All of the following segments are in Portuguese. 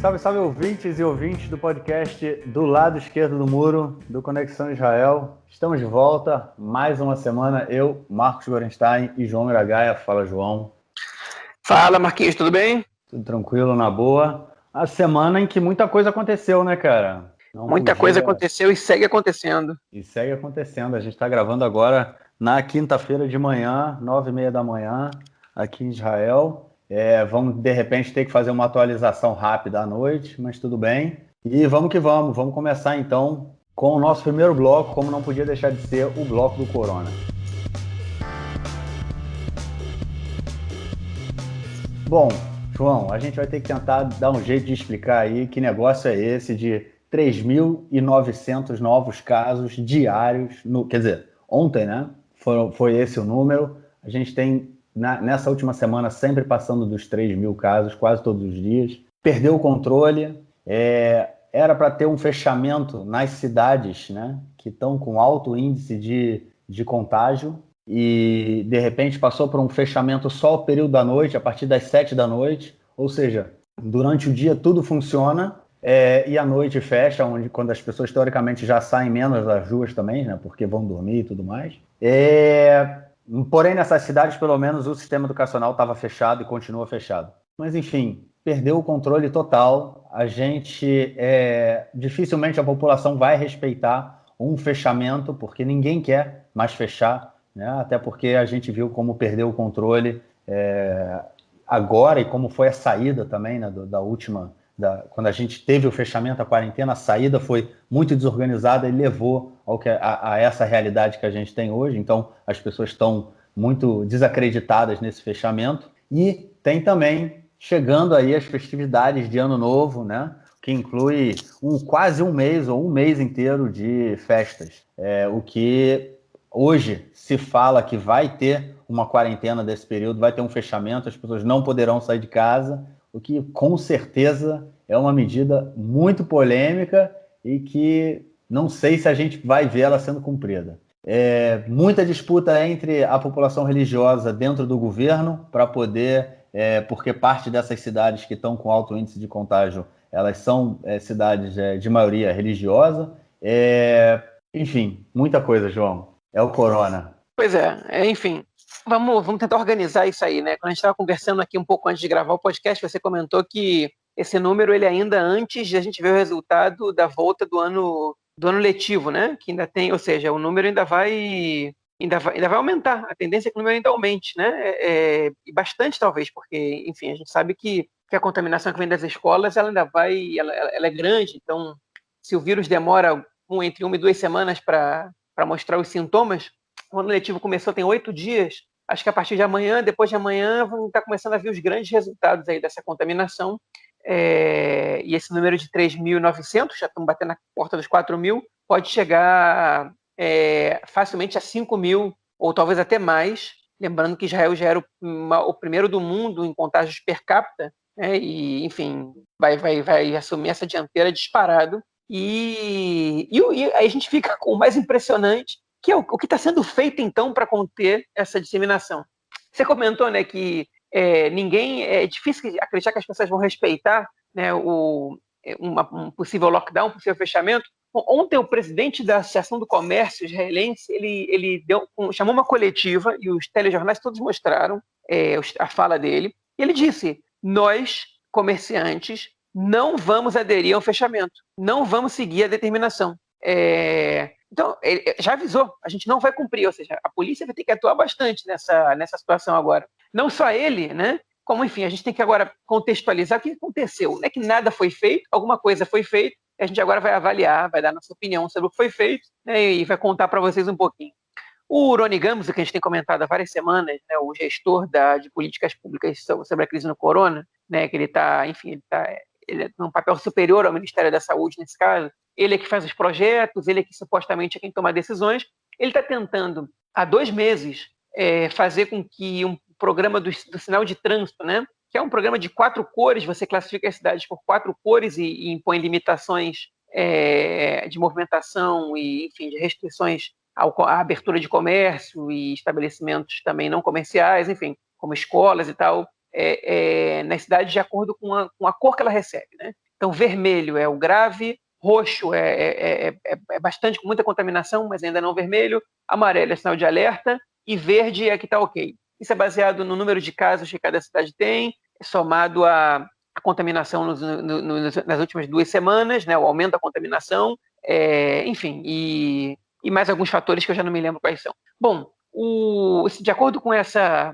Salve, salve ouvintes e ouvintes do podcast do lado esquerdo do muro, do Conexão Israel. Estamos de volta, mais uma semana, eu, Marcos Gorenstein e João Miragaia. Fala, João. Fala, Marquinhos, tudo bem? Tudo tranquilo, na boa. A semana em que muita coisa aconteceu, né, cara? Muita coisa aconteceu e segue acontecendo. E segue acontecendo. A gente está gravando agora na quinta-feira de manhã, 9h30 da manhã, aqui em Israel. Vamos, de repente, ter que fazer uma atualização rápida à noite, mas tudo bem. E vamos que vamos. Vamos começar, então, com o nosso primeiro bloco, como não podia deixar de ser, o bloco do Corona. Bom, João, a gente vai ter que tentar dar um jeito de explicar aí que negócio é esse de 3.900 novos casos diários. Quer dizer, ontem, né? Foi esse o número. A gente tem, nessa última semana, sempre passando dos 3.000 casos, quase todos os dias. Perdeu o controle. Era para ter um fechamento nas cidades, né? Que estão com alto índice de contágio. E, de repente, passou por um fechamento só o período da noite, a partir das 7 da noite. Ou seja, durante o dia tudo funciona e à noite fecha, quando as pessoas, teoricamente, já saem menos das ruas também, né, porque vão dormir e tudo mais. Porém, nessas cidades, pelo menos, o sistema educacional estava fechado e continua fechado. Mas, enfim, perdeu o controle total. Dificilmente a população vai respeitar um fechamento, porque ninguém quer mais fechar, né? Até porque a gente viu como perdeu o controle agora e como foi a saída também, né, quando a gente teve o fechamento, a quarentena, a saída foi muito desorganizada e levou a essa realidade que a gente tem hoje. Então, as pessoas estão muito desacreditadas nesse fechamento. E tem também, chegando aí as festividades de Ano Novo, né, que inclui quase um mês ou um mês inteiro de festas. O que hoje se fala que vai ter uma quarentena desse período, vai ter um fechamento, as pessoas não poderão sair de casa, o que com certeza é uma medida muito polêmica e que não sei se a gente vai ver ela sendo cumprida. Muita disputa entre a população religiosa dentro do governo para poder, porque parte dessas cidades que estão com alto índice de contágio, elas são cidades de maioria religiosa. Enfim, muita coisa, João. É o corona. Pois enfim, vamos tentar organizar isso aí, né? Quando a gente estava conversando aqui um pouco antes de gravar o podcast, você comentou que esse número ele ainda antes de a gente ver o resultado da volta do ano letivo, né? Que ainda tem, ou seja, o número ainda vai aumentar. A tendência é que o número ainda aumente, né? E bastante talvez, porque, enfim, a gente sabe que a contaminação que vem das escolas ela ainda vai, ela é grande. Então, se o vírus demora entre 1 e 2 semanas para mostrar os sintomas, o ano letivo começou tem 8 dias. Acho que a partir de amanhã, depois de amanhã, vamos estar começando a ver os grandes resultados aí dessa contaminação. E esse número de 3.900, já estamos batendo na porta dos 4.000, pode chegar facilmente a 5.000, ou talvez até mais. Lembrando que Israel já era o primeiro do mundo em contágios per capita, né? E, enfim, vai assumir essa dianteira disparado. E aí a gente fica com o mais impressionante, que é o que está sendo feito, então, para conter essa disseminação. Você comentou, né, que é difícil acreditar que as pessoas vão respeitar, né, um possível lockdown, um possível fechamento. Ontem, o presidente da Associação do Comércio israelense, ele chamou uma coletiva, e os telejornais todos mostraram a fala dele, e ele disse: nós, comerciantes, não vamos aderir ao fechamento, não vamos seguir a determinação. Então, ele já avisou, a gente não vai cumprir, ou seja, a polícia vai ter que atuar bastante nessa situação agora. Não só ele, né? Como, enfim, a gente tem que agora contextualizar o que aconteceu. Não é que nada foi feito, alguma coisa foi feita, e a gente agora vai avaliar, vai dar nossa opinião sobre o que foi feito, né, e vai contar para vocês um pouquinho. O Rony Gams, que a gente tem comentado há várias semanas, né, o gestor de políticas públicas sobre a crise no corona, né, que ele é num papel superior ao Ministério da Saúde nesse caso, ele é que faz os projetos, ele é que supostamente é quem toma decisões, ele está tentando, há 2 meses, fazer com que um programa do sinal de trânsito, né, que é um programa de 4 cores, você classifica as cidades por 4 cores e impõe limitações de movimentação e, enfim, de restrições à abertura de comércio e estabelecimentos também não comerciais, enfim, como escolas e tal, nas cidades de acordo com a cor que ela recebe, né? Então, vermelho é o grave, roxo é bastante, com muita contaminação, mas ainda não vermelho, amarelo é sinal de alerta, e verde é que está ok. Isso é baseado no número de casos que cada cidade tem, somado à contaminação nas últimas 2 semanas, né, o aumento da contaminação, enfim, e mais alguns fatores que eu já não me lembro quais são. Bom, de acordo com essa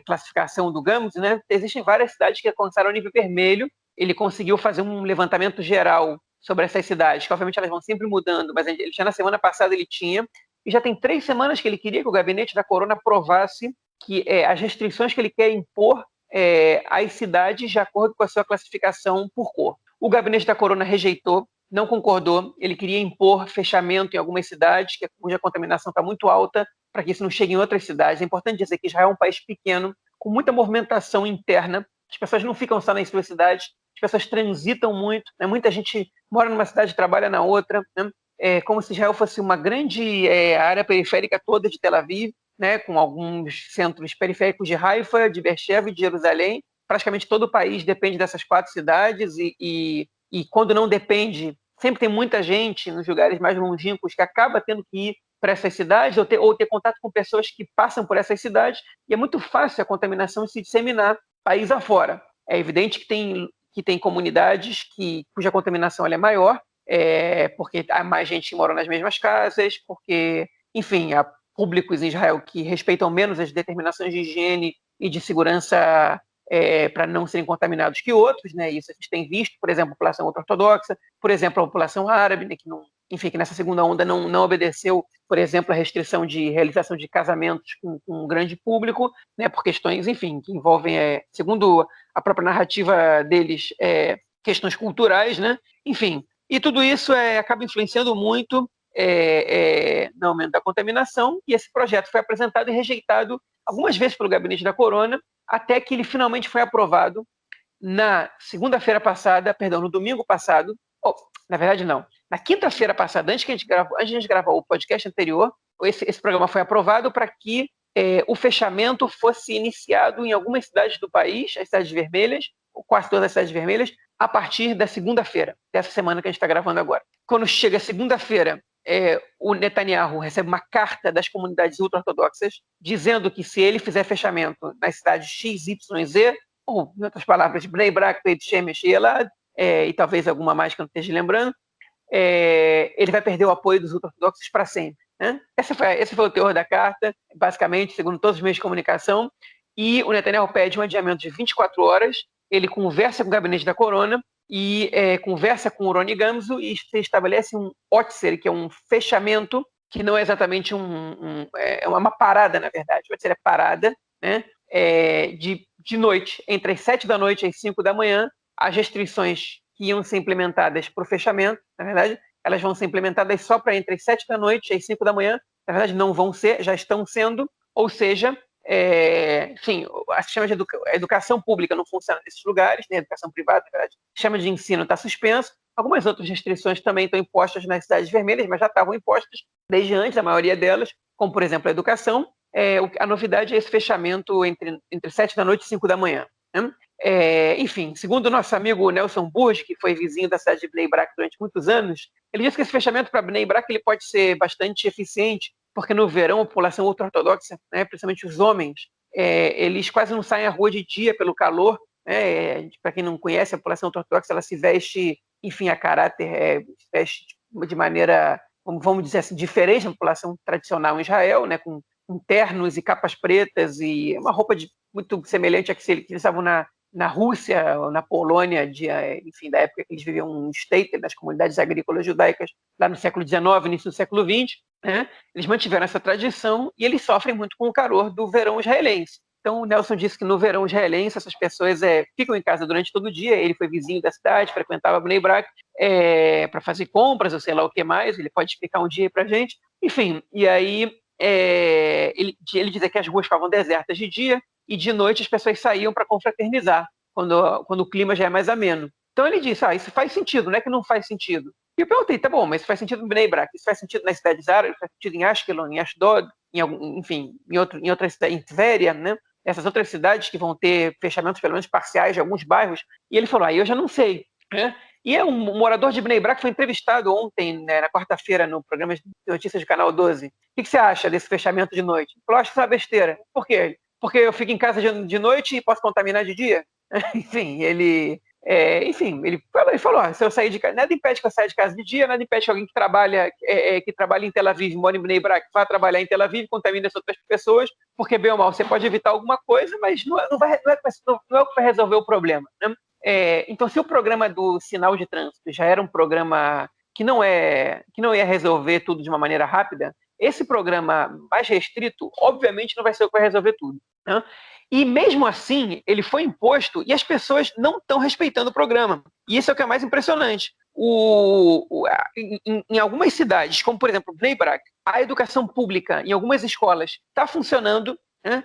classificação do Gamos, né, existem várias cidades que alcançaram o nível vermelho. Ele conseguiu fazer um levantamento geral sobre essas cidades, que obviamente elas vão sempre mudando, mas ele já na semana passada ele tinha, e já tem 3 semanas que ele queria que o gabinete da Corona aprovasse que as restrições que ele quer impor às cidades de acordo com a sua classificação por cor. O gabinete da Corona rejeitou, não concordou, ele queria impor fechamento em algumas cidades cuja contaminação está muito alta, para que isso não chegue em outras cidades. É importante dizer que Israel é um país pequeno, com muita movimentação interna, as pessoas não ficam só nas suas cidades, as pessoas transitam muito, né? Muita gente mora numa cidade e trabalha na outra, né? Como se Israel fosse uma grande área periférica toda de Tel Aviv, né? Com alguns centros periféricos de Haifa, de Beersheba e de Jerusalém. Praticamente todo o país depende dessas 4 cidades e quando não depende, sempre tem muita gente nos lugares mais longínquos que acaba tendo que ir para essas cidades ou ter contato com pessoas que passam por essas cidades, e é muito fácil a contaminação se disseminar país afora. É evidente que tem comunidades cuja contaminação é maior, porque há mais gente que mora nas mesmas casas, porque, enfim, há públicos em Israel que respeitam menos as determinações de higiene e de segurança para não serem contaminados que outros, né? Isso a gente tem visto, por exemplo, a população ultra-ortodoxa, por exemplo, a população árabe, né, que nessa segunda onda não obedeceu, por exemplo, a restrição de realização de casamentos com um grande público, né, por questões, enfim, que envolvem, segundo a própria narrativa deles, questões culturais, né? Enfim, e tudo isso acaba influenciando muito no aumento da contaminação, e esse projeto foi apresentado e rejeitado algumas vezes pelo gabinete da Corona, até que ele finalmente foi aprovado na segunda-feira passada, perdão, no domingo passado, na verdade não, na quinta-feira passada, antes de a gente gravar o podcast anterior, esse programa foi aprovado para que o fechamento fosse iniciado em algumas cidades do país, as cidades vermelhas, ou quase todas as cidades vermelhas, a partir da segunda-feira, dessa semana que a gente está gravando agora. Quando chega segunda-feira, o Netanyahu recebe uma carta das comunidades ultra-ortodoxas dizendo que se ele fizer fechamento nas cidades X, Y, Z, ou, em outras palavras, Bnei Brak, Beit Shemesh e Elad, e talvez alguma mais que eu não esteja lembrando, ele vai perder o apoio dos ultra-ortodoxos para sempre. Né? Esse foi o teor da carta, basicamente, segundo todos os meios de comunicação, e o Netanyahu pede um adiamento de 24 horas, ele conversa com o gabinete da Corona, e conversa com o Roni Gamzo e se estabelece um otzer, que é um fechamento, que não é exatamente é uma parada, na verdade. O otzer é parada, né? De noite, entre as 7 da noite e as 5 da manhã, as restrições que iam ser implementadas para o fechamento, na verdade, elas vão ser implementadas só para entre as 7 da noite e as 5 da manhã, na verdade não vão ser, já estão sendo, ou seja, enfim, a sistema de educação pública não funciona nesses lugares, né? Educação privada, na verdade, o sistema de ensino está suspenso. Algumas outras restrições também estão impostas nas cidades vermelhas, mas já estavam impostas desde antes, a maioria delas, como, por exemplo, a educação. A novidade é esse fechamento entre 7 da noite e 5 da manhã. Né? Enfim, segundo o nosso amigo Nelson Burge, que foi vizinho da cidade de Bnei Brak durante muitos anos, ele disse que esse fechamento para Bnei Brak ele pode ser bastante eficiente, porque no verão a população ultra-ortodoxa, né, principalmente os homens, eles quase não saem à rua de dia pelo calor. Né? Para quem não conhece, a população ultra-ortodoxa ela se veste, enfim, a caráter, se veste de maneira, vamos dizer assim, diferente da população tradicional em Israel, né, com ternos e capas pretas e uma roupa muito semelhante à que eles usavam na Rússia ou na Polônia, enfim, da época que eles viviam um state das comunidades agrícolas judaicas lá no século XIX, início do século XX. Né? Eles mantiveram essa tradição e eles sofrem muito com o calor do verão israelense. Então, o Nelson disse que no verão israelense essas pessoas ficam em casa durante todo o dia. Ele foi vizinho da cidade, frequentava Bnei Brak para fazer compras, ou sei lá o que mais. Ele pode explicar um dia para a gente. Enfim, e aí ele dizia que as ruas ficavam desertas de dia e de noite as pessoas saíam para confraternizar, quando o clima já é mais ameno. Então ele disse, isso faz sentido, não é que não faz sentido. E eu perguntei, tá bom, mas isso faz sentido em Bnei Brak, isso faz sentido nas cidades árabes, faz sentido em Ashkelon, em Ashdod, enfim, em outra cidade, em Tveria, né? essas outras cidades que vão ter fechamentos, pelo menos parciais, de alguns bairros, e ele falou, aí eu já não sei, né? E um morador de Bnei Brak foi entrevistado ontem, né, na quarta-feira, no programa de notícias do Canal 12. O que você acha desse fechamento de noite? Ele falou, acho que isso é uma besteira. Por quê? Porque eu fico em casa de noite e posso contaminar de dia? Enfim, ele falou, se eu sair de casa, nada impede que eu saia de casa de dia, nada impede que alguém que trabalha em Tel Aviv, mora em Bnei Brak, vá trabalhar em Tel Aviv e contamine as outras pessoas, porque bem ou mal você pode evitar alguma coisa, mas não é o que vai resolver o problema, né? Então, se o programa do sinal de trânsito já era um programa que não ia resolver tudo de uma maneira rápida, esse programa mais restrito, obviamente, não vai ser o que vai resolver tudo, né? E mesmo assim, ele foi imposto e as pessoas não estão respeitando o programa. E isso é o que é mais impressionante. Em algumas cidades, como por exemplo Bnei Brak, a educação pública em algumas escolas está funcionando, né?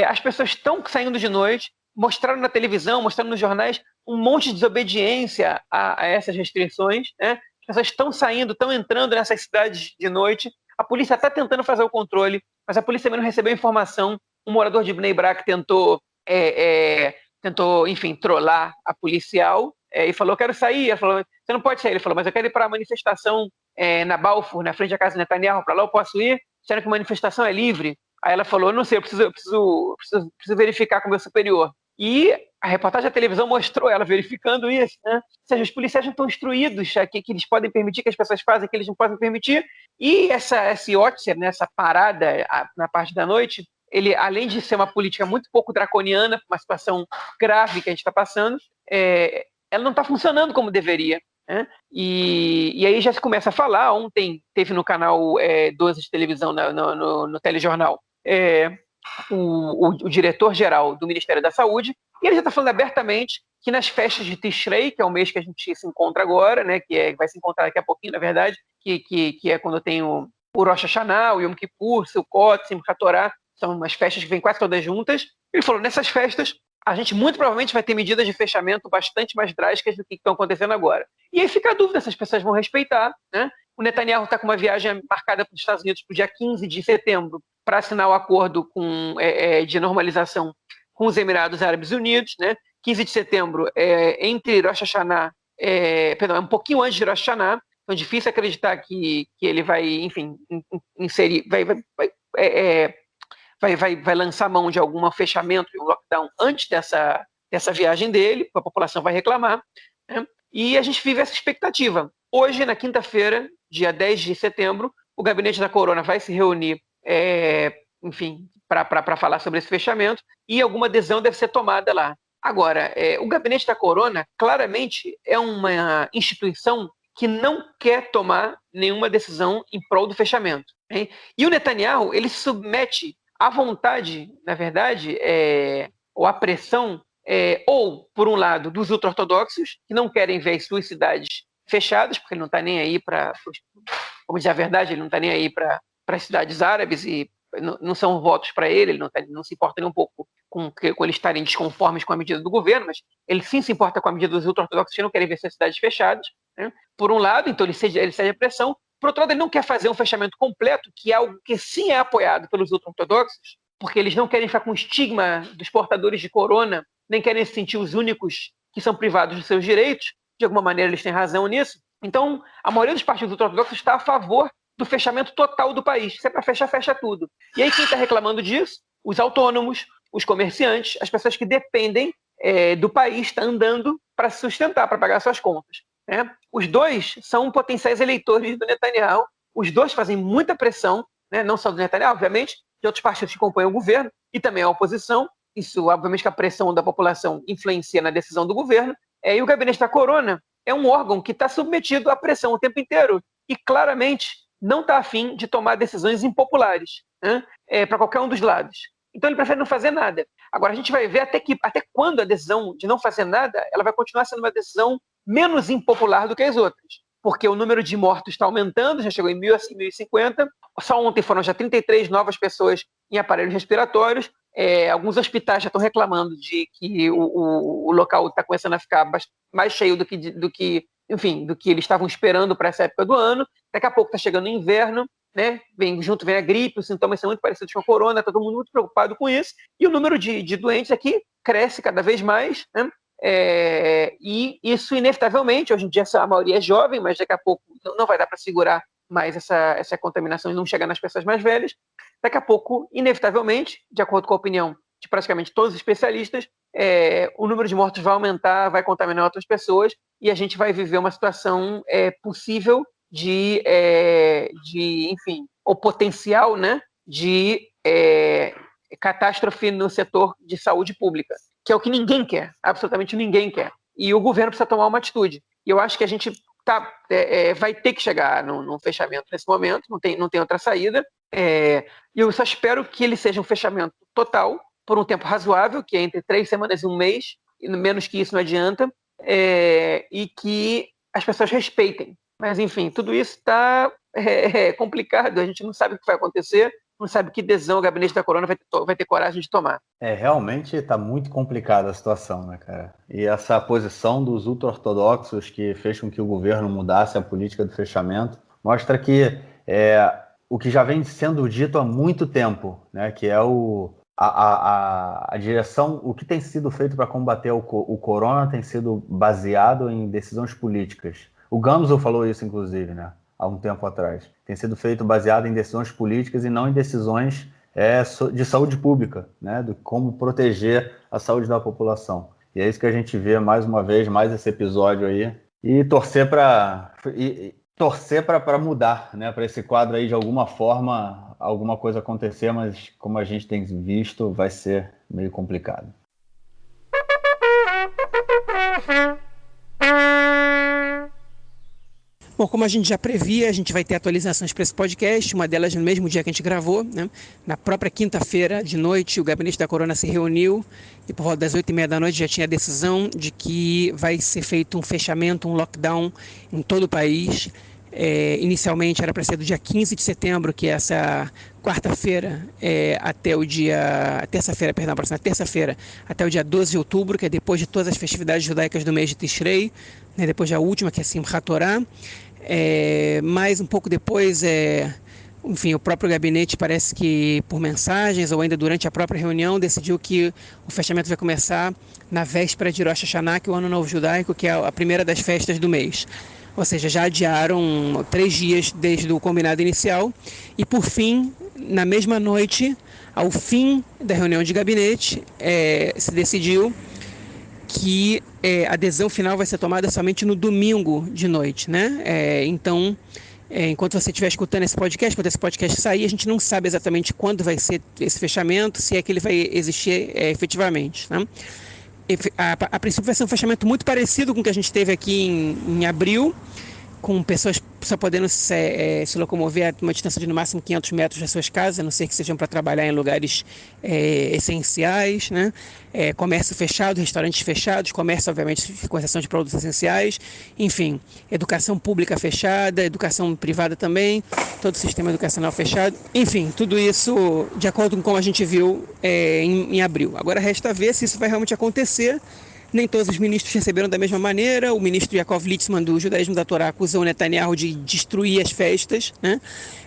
As pessoas estão saindo de noite, mostraram na televisão, mostraram nos jornais um monte de desobediência a essas restrições, né? As pessoas estão saindo, estão entrando nessas cidades de noite. A polícia está tentando fazer o controle, mas a polícia também não recebeu informação. Um morador de Bnei Brak tentou, enfim, trollar a policial e falou, quero sair. Ela falou, você não pode sair. Ele falou, mas eu quero ir para a manifestação na Balfour, na frente da casa de Netanyahu, para lá eu posso ir? Disseram que a manifestação é livre. Aí ela falou, não sei, eu preciso verificar com o meu superior. E a reportagem da televisão mostrou ela verificando isso, né? Ou seja, os policiais não estão instruídos que eles podem permitir que as pessoas façam, que eles não podem permitir. E esse Otzer, né, essa parada na parte da noite, ele, além de ser uma política muito pouco draconiana, uma situação grave que a gente está passando, ela não está funcionando como deveria, né? E aí já se começa a falar. Ontem teve no canal 12 de televisão, no telejornal, o diretor-geral do Ministério da Saúde, e ele já está falando abertamente que nas festas de Tishrei, que é o mês que a gente se encontra agora, né, vai se encontrar daqui a pouquinho, na verdade, que é quando tem o Rosh Hashanah, o Yom Kippur, Sukkot, Simchat Torah, são umas festas que vêm quase todas juntas. Ele falou, nessas festas, a gente muito provavelmente vai ter medidas de fechamento bastante mais drásticas do que estão acontecendo agora. E aí fica a dúvida se as pessoas vão respeitar, né? O Netanyahu está com uma viagem marcada para os Estados Unidos para o dia 15 de setembro para assinar o acordo de normalização com os Emirados Árabes Unidos, né? 15 de setembro, entre Rosh Hashanah, perdão, é um pouquinho antes de Rosh Hashanah, então é difícil acreditar que ele vai, enfim, inserir, vai lançar mão de algum fechamento, de um lockdown antes dessa viagem dele, a população vai reclamar, né? E a gente vive essa expectativa. Hoje, na quinta-feira, dia 10 de setembro, o gabinete da Corona vai se reunir, enfim, para falar sobre esse fechamento, e alguma decisão deve ser tomada lá. Agora, o gabinete da Corona claramente é uma instituição que não quer tomar nenhuma decisão em prol do fechamento, hein? E o Netanyahu, ele se submete à vontade, na verdade, ou à pressão, ou, por um lado, dos ultra-ortodoxos, que não querem ver as suas cidades fechadas, porque ele não está nem aí vamos dizer a verdade, ele não está nem aí para as cidades árabes, e não são votos para ele não se importa nem um pouco com eles estarem desconformes com a medida do governo, mas ele sim se importa com a medida dos ultra-ortodoxos que não querem ver suas cidades fechadas, né? Por um lado, então ele cede a pressão. Por outro lado, ele não quer fazer um fechamento completo, que é algo que sim é apoiado pelos ultra-ortodoxos, porque eles não querem ficar com o estigma dos portadores de corona, nem querem se sentir os únicos que são privados dos seus direitos. De alguma maneira, eles têm razão nisso. Então, a maioria dos partidos ultra-ortodoxos está a favor do fechamento total do país. Se é para fechar, fecha tudo. E aí, quem está reclamando disso? Os autônomos, os comerciantes, as pessoas que dependem do país, está andando para se sustentar, para pagar suas contas, né? Os dois são potenciais eleitores do Netanyahu. Os dois fazem muita pressão, né? Não só do Netanyahu, obviamente, de outros partidos que compõem o governo e também a oposição. Isso, obviamente, que a pressão da população influencia na decisão do governo. E o gabinete da Corona é um órgão que está submetido à pressão o tempo inteiro e claramente não está afim de tomar decisões impopulares, né? Para qualquer um dos lados. Então ele prefere não fazer nada. Agora a gente vai ver até quando a decisão de não fazer nada ela vai continuar sendo uma decisão menos impopular do que as outras, porque o número de mortos está aumentando, já chegou em 1.050, só ontem foram já 33 novas pessoas em aparelhos respiratórios. Alguns hospitais já estão reclamando de que o local está começando a ficar mais cheio do que eles estavam esperando para essa época do ano. Daqui a pouco está chegando o inverno, né? Vem a gripe, os sintomas são muito parecidos com a corona, está todo mundo muito preocupado com isso, e o número de doentes aqui cresce cada vez mais, né? E isso, inevitavelmente, hoje em dia a maioria é jovem, mas daqui a pouco não vai dar para segurar mais essa contaminação e não chegar nas pessoas mais velhas. Daqui a pouco, inevitavelmente, de acordo com a opinião de praticamente todos os especialistas, o número de mortos vai aumentar, vai contaminar outras pessoas, e a gente vai viver uma situação possível enfim, o potencial, né, de catástrofe no setor de saúde pública, que é o que ninguém quer, absolutamente ninguém quer. E o governo precisa tomar uma atitude. E eu acho que a gente vai ter que chegar num fechamento nesse momento, não tem outra saída. E eu só espero que ele seja um fechamento total, por um tempo razoável, que é entre 3 semanas e um mês, e menos que isso não adianta, e que as pessoas respeitem. Mas, enfim, tudo isso está complicado, a gente não sabe o que vai acontecer, não sabe que decisão o gabinete da corona vai ter coragem de tomar. Realmente está muito complicada a situação, né, cara? E essa posição dos ultra-ortodoxos que fez com que o governo mudasse a política do fechamento mostra que o que já vem sendo dito há muito tempo, né, que é a direção, o que tem sido feito para combater o corona tem sido baseado em decisões políticas. O Gamso falou isso, inclusive, né, há um tempo atrás. Tem sido feito baseado em decisões políticas e não em decisões de saúde pública, né, de como proteger a saúde da população. E é isso que a gente vê mais uma vez, mais esse episódio aí, e torcer para mudar, né, para esse quadro aí de alguma forma, alguma coisa acontecer, mas como a gente tem visto, vai ser meio complicado. Bom, como a gente já previa, a gente vai ter atualizações para esse podcast, uma delas no mesmo dia que a gente gravou, né? Na própria quinta-feira de noite, o Gabinete da Corona se reuniu e por volta das 8h30 da noite já tinha a decisão de que vai ser feito um fechamento, um lockdown em todo o país. Inicialmente era para ser do dia 15 de setembro, que é essa quarta-feira, até o dia... terça-feira, perdão, próxima terça-feira, até o dia 12 de outubro, que é depois de todas as festividades judaicas do mês de Tishrei, né, depois da última, que é Simchat Torah. Mais um pouco depois, enfim, o próprio gabinete parece que por mensagens ou ainda durante a própria reunião decidiu que o fechamento vai começar na véspera de Rosh Hashanah, que é o Ano Novo Judaico, que é a primeira das festas do mês. Ou seja, já adiaram 3 dias desde o combinado inicial e, por fim, na mesma noite, ao fim da reunião de gabinete, se decidiu que a decisão final vai ser tomada somente no domingo de noite, né? Então, enquanto você estiver escutando esse podcast, quando esse podcast sair, a gente não sabe exatamente quando vai ser esse fechamento, se é que ele vai existir efetivamente, né? A princípio vai ser um fechamento muito parecido com o que a gente teve aqui em abril, com pessoas só podendo se locomover a uma distância de no máximo 500 metros das suas casas, a não ser que sejam para trabalhar em lugares essenciais, né? Comércio fechado, restaurantes fechados, comércio, obviamente, com exceção de produtos essenciais, enfim, educação pública fechada, educação privada também, todo o sistema educacional fechado, enfim, tudo isso de acordo com como a gente viu em abril. Agora resta ver se isso vai realmente acontecer. Nem todos os ministros receberam da mesma maneira. O ministro Yaakov Litzman, do Judaísmo da Torá, acusou o Netanyahu de destruir as festas, né?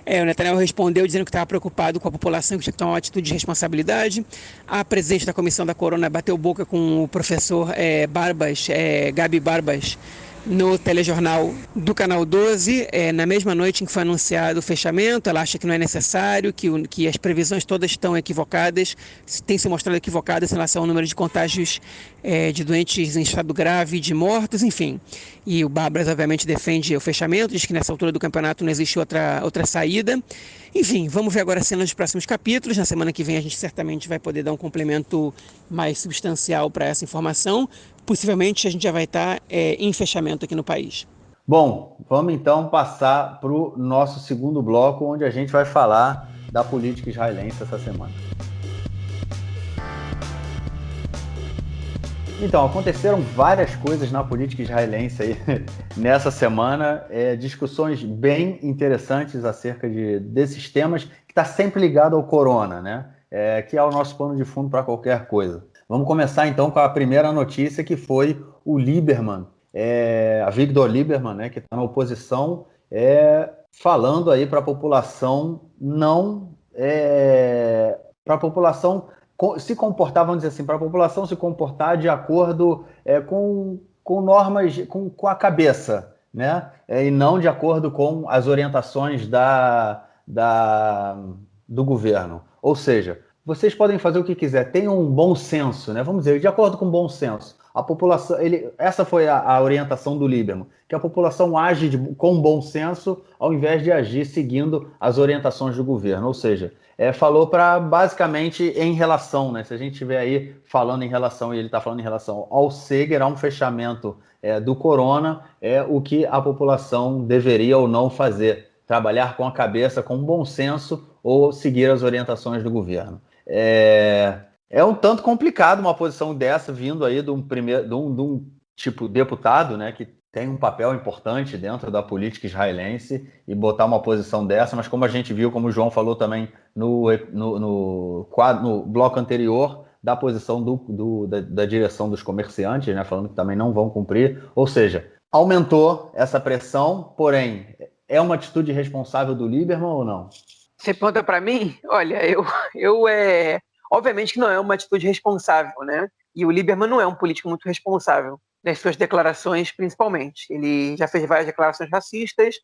O Netanyahu respondeu dizendo que estava preocupado com a população, que tinha que tomar uma atitude de responsabilidade. A presidente da Comissão da Corona bateu boca com o professor Gabi Barbas, no telejornal do Canal 12, na mesma noite em que foi anunciado o fechamento. Ela acha que não é necessário, que as previsões todas estão equivocadas, têm se mostrado equivocadas em relação ao número de contágios de doentes em estado grave, de mortos, enfim. E o Barbas, obviamente, defende o fechamento, diz que nessa altura do campeonato não existe outra saída. Enfim, vamos ver agora as cenas dos próximos capítulos. Na semana que vem a gente certamente vai poder dar um complemento mais substancial para essa informação. Possivelmente a gente já vai estar em fechamento aqui no país. Bom, vamos então passar para o nosso segundo bloco, onde a gente vai falar da política israelense essa semana. Então, aconteceram várias coisas na política israelense aí nessa semana, discussões bem interessantes acerca desses temas, que está sempre ligado ao corona, né? Que é o nosso pano de fundo para qualquer coisa. Vamos começar então com a primeira notícia, que foi o Lieberman, a Victor Lieberman, né, que está na oposição, falando aí para a população não... para a população se comportar, vamos dizer assim, para a população se comportar de acordo com normas, com a cabeça, né? E não de acordo com as orientações do governo. Ou seja, vocês podem fazer o que quiser, tenham um bom senso, né? Vamos dizer, de acordo com bom senso. A população, essa foi a orientação do Lieberman, que a população age com bom senso ao invés de agir seguindo as orientações do governo. Ou seja, falou para basicamente em relação, né? Se a gente estiver aí falando em relação, e ele está falando em relação ao Seger, a um fechamento do corona, o que a população deveria ou não fazer. Trabalhar com a cabeça, com bom senso, ou seguir as orientações do governo. É um tanto complicado uma posição dessa vindo aí de um tipo deputado, né, que tem um papel importante dentro da política israelense, e botar uma posição dessa, mas como a gente viu, como o João falou também no bloco anterior, da posição da direção dos comerciantes, né, falando que também não vão cumprir, ou seja, aumentou essa pressão, porém, é uma atitude responsável do Lieberman ou não? Você pergunta para mim? Olha, obviamente que não é uma atitude responsável, né? E o Lieberman não é um político muito responsável nas suas declarações, principalmente. Ele já fez várias declarações racistas,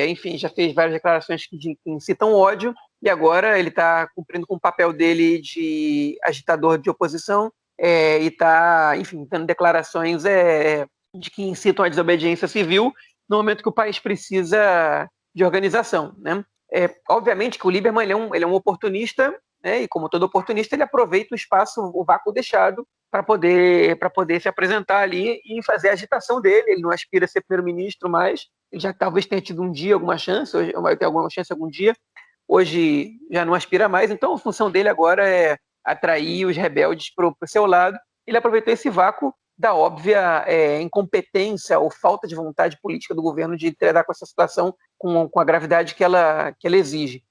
enfim, já fez várias declarações que incitam ódio, e agora ele está cumprindo com o papel dele de agitador de oposição e está, enfim, dando declarações de que incitam a desobediência civil no momento que o país precisa de organização, né? Obviamente que o Lieberman ele é um oportunista, né, e como todo oportunista, ele aproveita o espaço, o vácuo deixado para poder se apresentar ali e fazer a agitação dele. Ele não aspira a ser primeiro-ministro mais, ele já talvez tenha tido um dia alguma chance, hoje vai ter alguma chance algum dia, hoje já não aspira mais, então a função dele agora é atrair os rebeldes para o seu lado. Ele aproveitou esse vácuo da óbvia incompetência ou falta de vontade política do governo de lidar com essa situação com a gravidade que ela exige.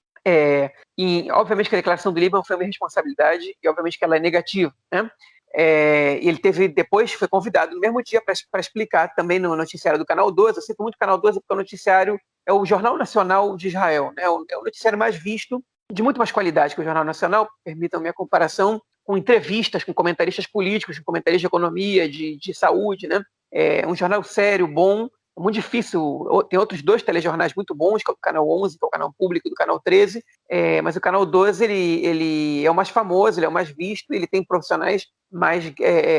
E, obviamente, que a declaração do Lieberman foi uma responsabilidade e, obviamente, que ela é negativa, né? Ele depois foi convidado no mesmo dia para explicar também no noticiário do Canal 12. Eu cito muito o Canal 12 porque o noticiário é o Jornal Nacional de Israel, né? É o noticiário mais visto, de muito mais qualidade que o Jornal Nacional, permitam-me a comparação, com entrevistas com comentaristas políticos, com comentaristas de economia, de saúde, né? É um jornal sério, bom, é muito difícil. Tem outros 2 telejornais muito bons, que é o Canal 11, que é o canal público do Canal 13, mas o Canal 12 ele é o mais famoso, ele é o mais visto, ele tem profissionais mais,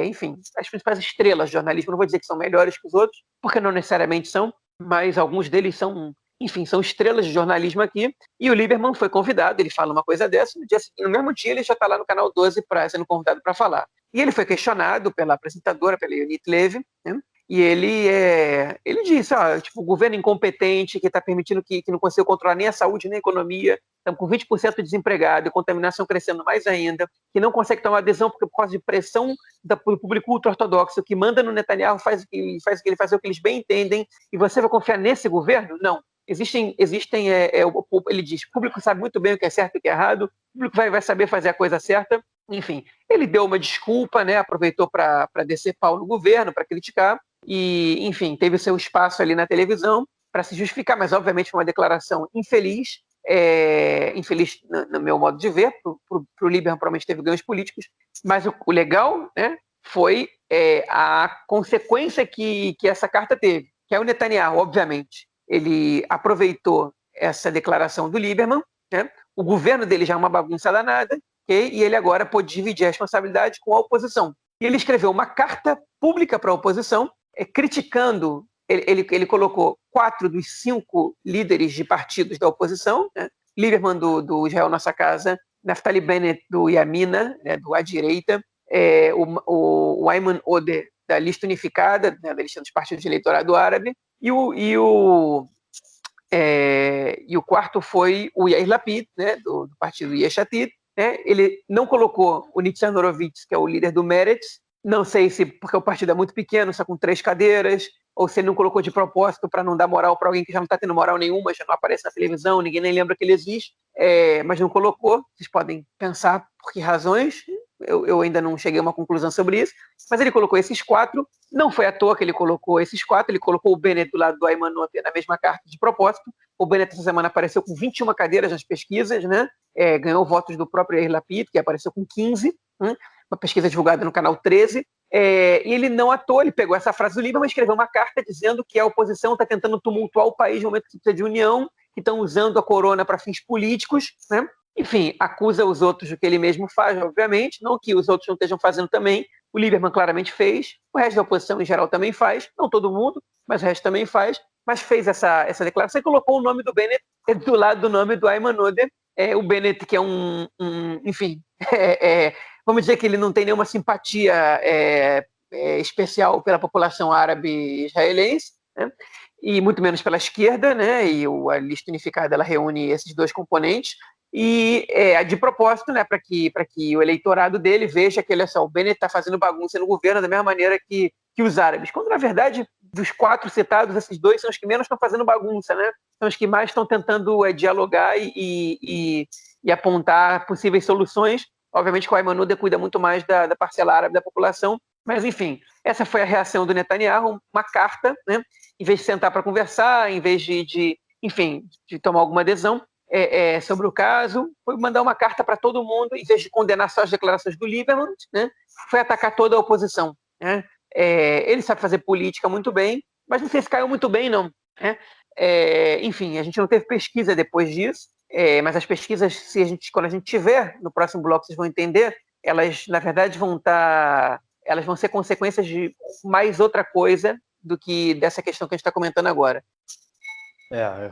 enfim, as principais estrelas de jornalismo. Não vou dizer que são melhores que os outros, porque não necessariamente são, mas alguns deles são, enfim, são estrelas de jornalismo aqui. E o Lieberman foi convidado, ele fala uma coisa dessa, no mesmo dia ele já está lá no Canal 12 sendo convidado para falar. E ele foi questionado pela apresentadora, pela Yonit Levy, né? E ele disse, tipo, o governo incompetente que está permitindo que não consiga controlar nem a saúde nem a economia, estamos com 20% de desempregado e contaminação crescendo mais ainda, que não consegue tomar adesão porque por causa de pressão do público ultra-ortodoxo que manda no Netanyahu, faz o que ele faz o que eles bem entendem, e você vai confiar nesse governo? Não. Existem ele diz, o público sabe muito bem o que é certo e o que é errado, o público vai saber fazer a coisa certa. Enfim, ele deu uma desculpa, né, aproveitou para descer pau no governo, para criticar, e, enfim, teve o seu espaço ali na televisão para se justificar, mas obviamente foi uma declaração infeliz, infeliz no meu modo de ver. Para o Lieberman provavelmente teve ganhos políticos, mas o legal, né, foi a consequência que essa carta teve, que é o Netanyahu, obviamente. Ele aproveitou essa declaração do Lieberman, né? O governo dele já é uma bagunça danada, e ele agora pôde dividir a responsabilidade com a oposição. E ele escreveu uma carta pública para a oposição, criticando, ele colocou 4 dos 5 líderes de partidos da oposição, né? Lieberman do Israel Nossa Casa, Naftali Bennett do Yamina, né, do à direita, o Ayman Odeh da lista unificada, né, da lista dos partidos de eleitorado árabe, e o quarto foi o Yair Lapid, né, do partido Yesh Atid, né? Ele não colocou o Nitzan Horowitz, que é o líder do Meretz, não sei se porque o partido é muito pequeno, só com 3 cadeiras, ou se ele não colocou de propósito para não dar moral para alguém que já não está tendo moral nenhuma, já não aparece na televisão, ninguém nem lembra que ele existe, mas não colocou. Vocês podem pensar por que razões, eu ainda não cheguei a uma conclusão sobre isso, mas ele colocou esses 4, não foi à toa que ele colocou esses 4, ele colocou o Bennett do lado do Ayman Odeh na mesma carta de propósito, O Bennett essa semana apareceu com 21 cadeiras nas pesquisas, né? Ganhou votos do próprio Yair Lapid, que apareceu com 15, né? Uma pesquisa divulgada no canal 13. E ele não à toa, ele pegou essa frase do Lieberman e escreveu uma carta dizendo que a oposição está tentando tumultuar o país no momento que precisa de união, que estão usando a corona para fins políticos, né? Enfim, acusa os outros do que ele mesmo faz, obviamente, não que os outros não estejam fazendo também. O Lieberman claramente fez, o resto da oposição em geral também faz, não todo mundo, mas o resto também faz, mas fez essa declaração e colocou o nome do Bennett do lado do nome do Ayman Odeh. O Bennett, que é enfim, vamos dizer que ele não tem nenhuma simpatia especial pela população árabe israelense, né? E muito menos pela esquerda, né? E a lista unificada ela reúne esses dois componentes. E de propósito, né, para que o eleitorado dele veja que o Bennett está fazendo bagunça no governo da mesma maneira que os árabes, quando na verdade dos 4 citados, esses 2 são os que menos estão fazendo bagunça, né? São os que mais estão tentando dialogar e apontar possíveis soluções. Obviamente que o Ayman Odeh cuida muito mais da parcela árabe da população, mas enfim, essa foi a reação do Netanyahu, uma carta, né? Em vez de sentar para conversar, em vez de tomar alguma adesão sobre o caso, foi mandar uma carta para todo mundo, em vez de condenar só as declarações do Lieberman, né? Foi atacar toda a oposição, né? Ele sabe fazer política muito bem, mas não sei se caiu muito bem, não, né? Enfim, a gente não teve pesquisa depois disso, mas as pesquisas, quando a gente tiver no próximo bloco, vocês vão entender, elas, na verdade, elas vão ser consequências de mais outra coisa do que dessa questão que a gente está comentando agora.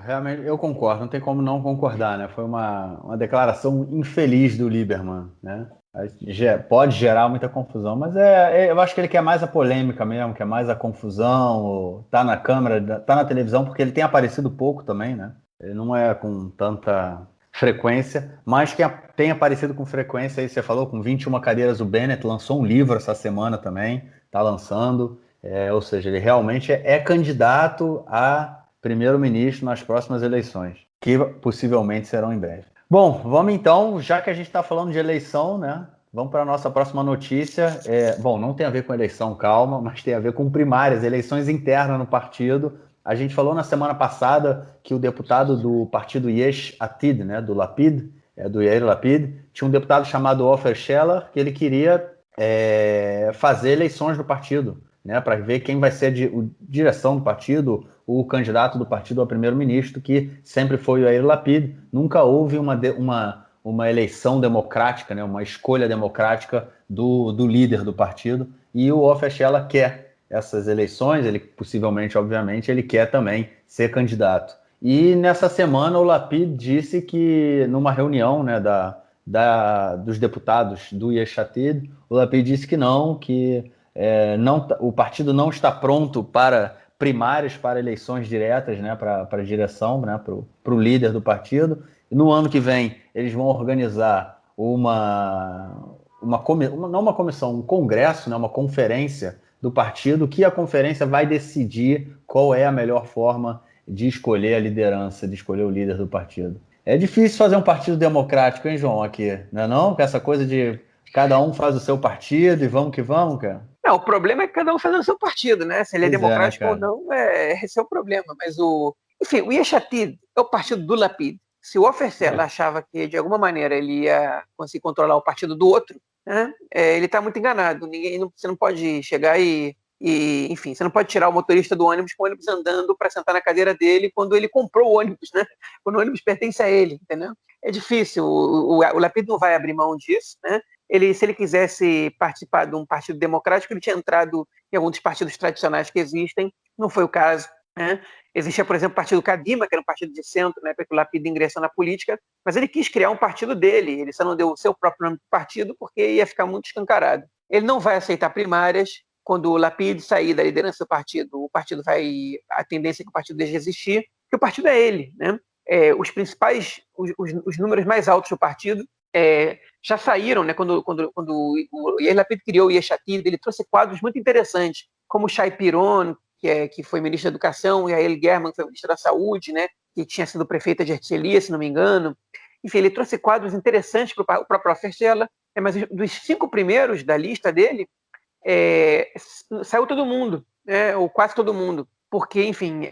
Realmente eu concordo, não tem como não concordar, né? Foi uma declaração infeliz do Lieberman, né? Pode gerar muita confusão, mas eu acho que ele quer mais a polêmica mesmo, quer mais a confusão, tá na câmera, tá na televisão, porque ele tem aparecido pouco também, né? Ele não é com tanta frequência, mas que tem aparecido com frequência, aí você falou, com 21 cadeiras, o Bennett lançou um livro essa semana também, tá lançando, ou seja, ele realmente é candidato a primeiro-ministro nas próximas eleições, que possivelmente serão em breve. Bom, vamos então, já que a gente está falando de eleição, né? Vamos para a nossa próxima notícia. Bom, não tem a ver com eleição, calma, mas tem a ver com primárias, eleições internas no partido. A gente falou na semana passada que o deputado do partido Yesh Atid, né, do Lapid, do Yair Lapid, tinha um deputado chamado Ofer Shelah, que ele queria fazer eleições no partido, né, para ver quem vai ser a direção do partido, o candidato do partido ao primeiro-ministro, que sempre foi o Yair Lapid. Nunca houve uma eleição democrática, né, uma escolha democrática do líder do partido, e o Ofer Shelah quer essas eleições, ele possivelmente, obviamente, ele quer também ser candidato. E nessa semana o Lapid disse que, numa reunião, né, dos deputados do Yesh Atid, o Lapid disse que o partido não está pronto para primárias, para eleições diretas, né, para a direção, né, para o líder do partido. E no ano que vem eles vão organizar um congresso, né, uma conferência do partido, que a conferência vai decidir qual é a melhor forma de escolher a liderança, de escolher o líder do partido. É difícil fazer um partido democrático, hein, João, aqui, não é não? Com essa coisa de cada um faz o seu partido e vamos que vamos, cara. Não, o problema é que cada um fazendo o seu partido, né? Se ele é democrático ou não, esse é o problema. Mas enfim, o Yesh Atid é o partido do Lapid. Se o Ofer Shelah achava que, de alguma maneira, ele ia conseguir controlar o partido do outro, né? Ele está muito enganado. Você não pode chegar enfim, você não pode tirar o motorista do ônibus com o ônibus andando para sentar na cadeira dele quando ele comprou o ônibus, né? Quando o ônibus pertence a ele, entendeu? É difícil. O Lapid não vai abrir mão disso, né? Se ele quisesse participar de um partido democrático, ele tinha entrado em alguns dos partidos tradicionais que existem, não foi o caso, né? Existia, por exemplo, o partido Kadima, que era um partido de centro, né, porque o Lapid ingressou na política, mas ele quis criar um partido dele, ele só não deu o seu próprio nome para o partido porque ia ficar muito escancarado. Ele não vai aceitar primárias. Quando o Lapid sair da liderança do partido, a tendência é que o partido deixe de existir, porque o partido é ele, né? Os números mais altos do partido já saíram, né? Quando o Yair Lapid criou o Yesh Atid, ele trouxe quadros muito interessantes, como o Shai Piron, que foi ministro da Educação, e a Yael German, que foi ministra da Saúde, né? Que tinha sido prefeita de Herzliya, se não me engano. Enfim, ele trouxe quadros interessantes para o próprio Ofer Shelah, mas dos 5 primeiros da lista dele, saiu todo mundo, né? Ou quase todo mundo. porque, enfim,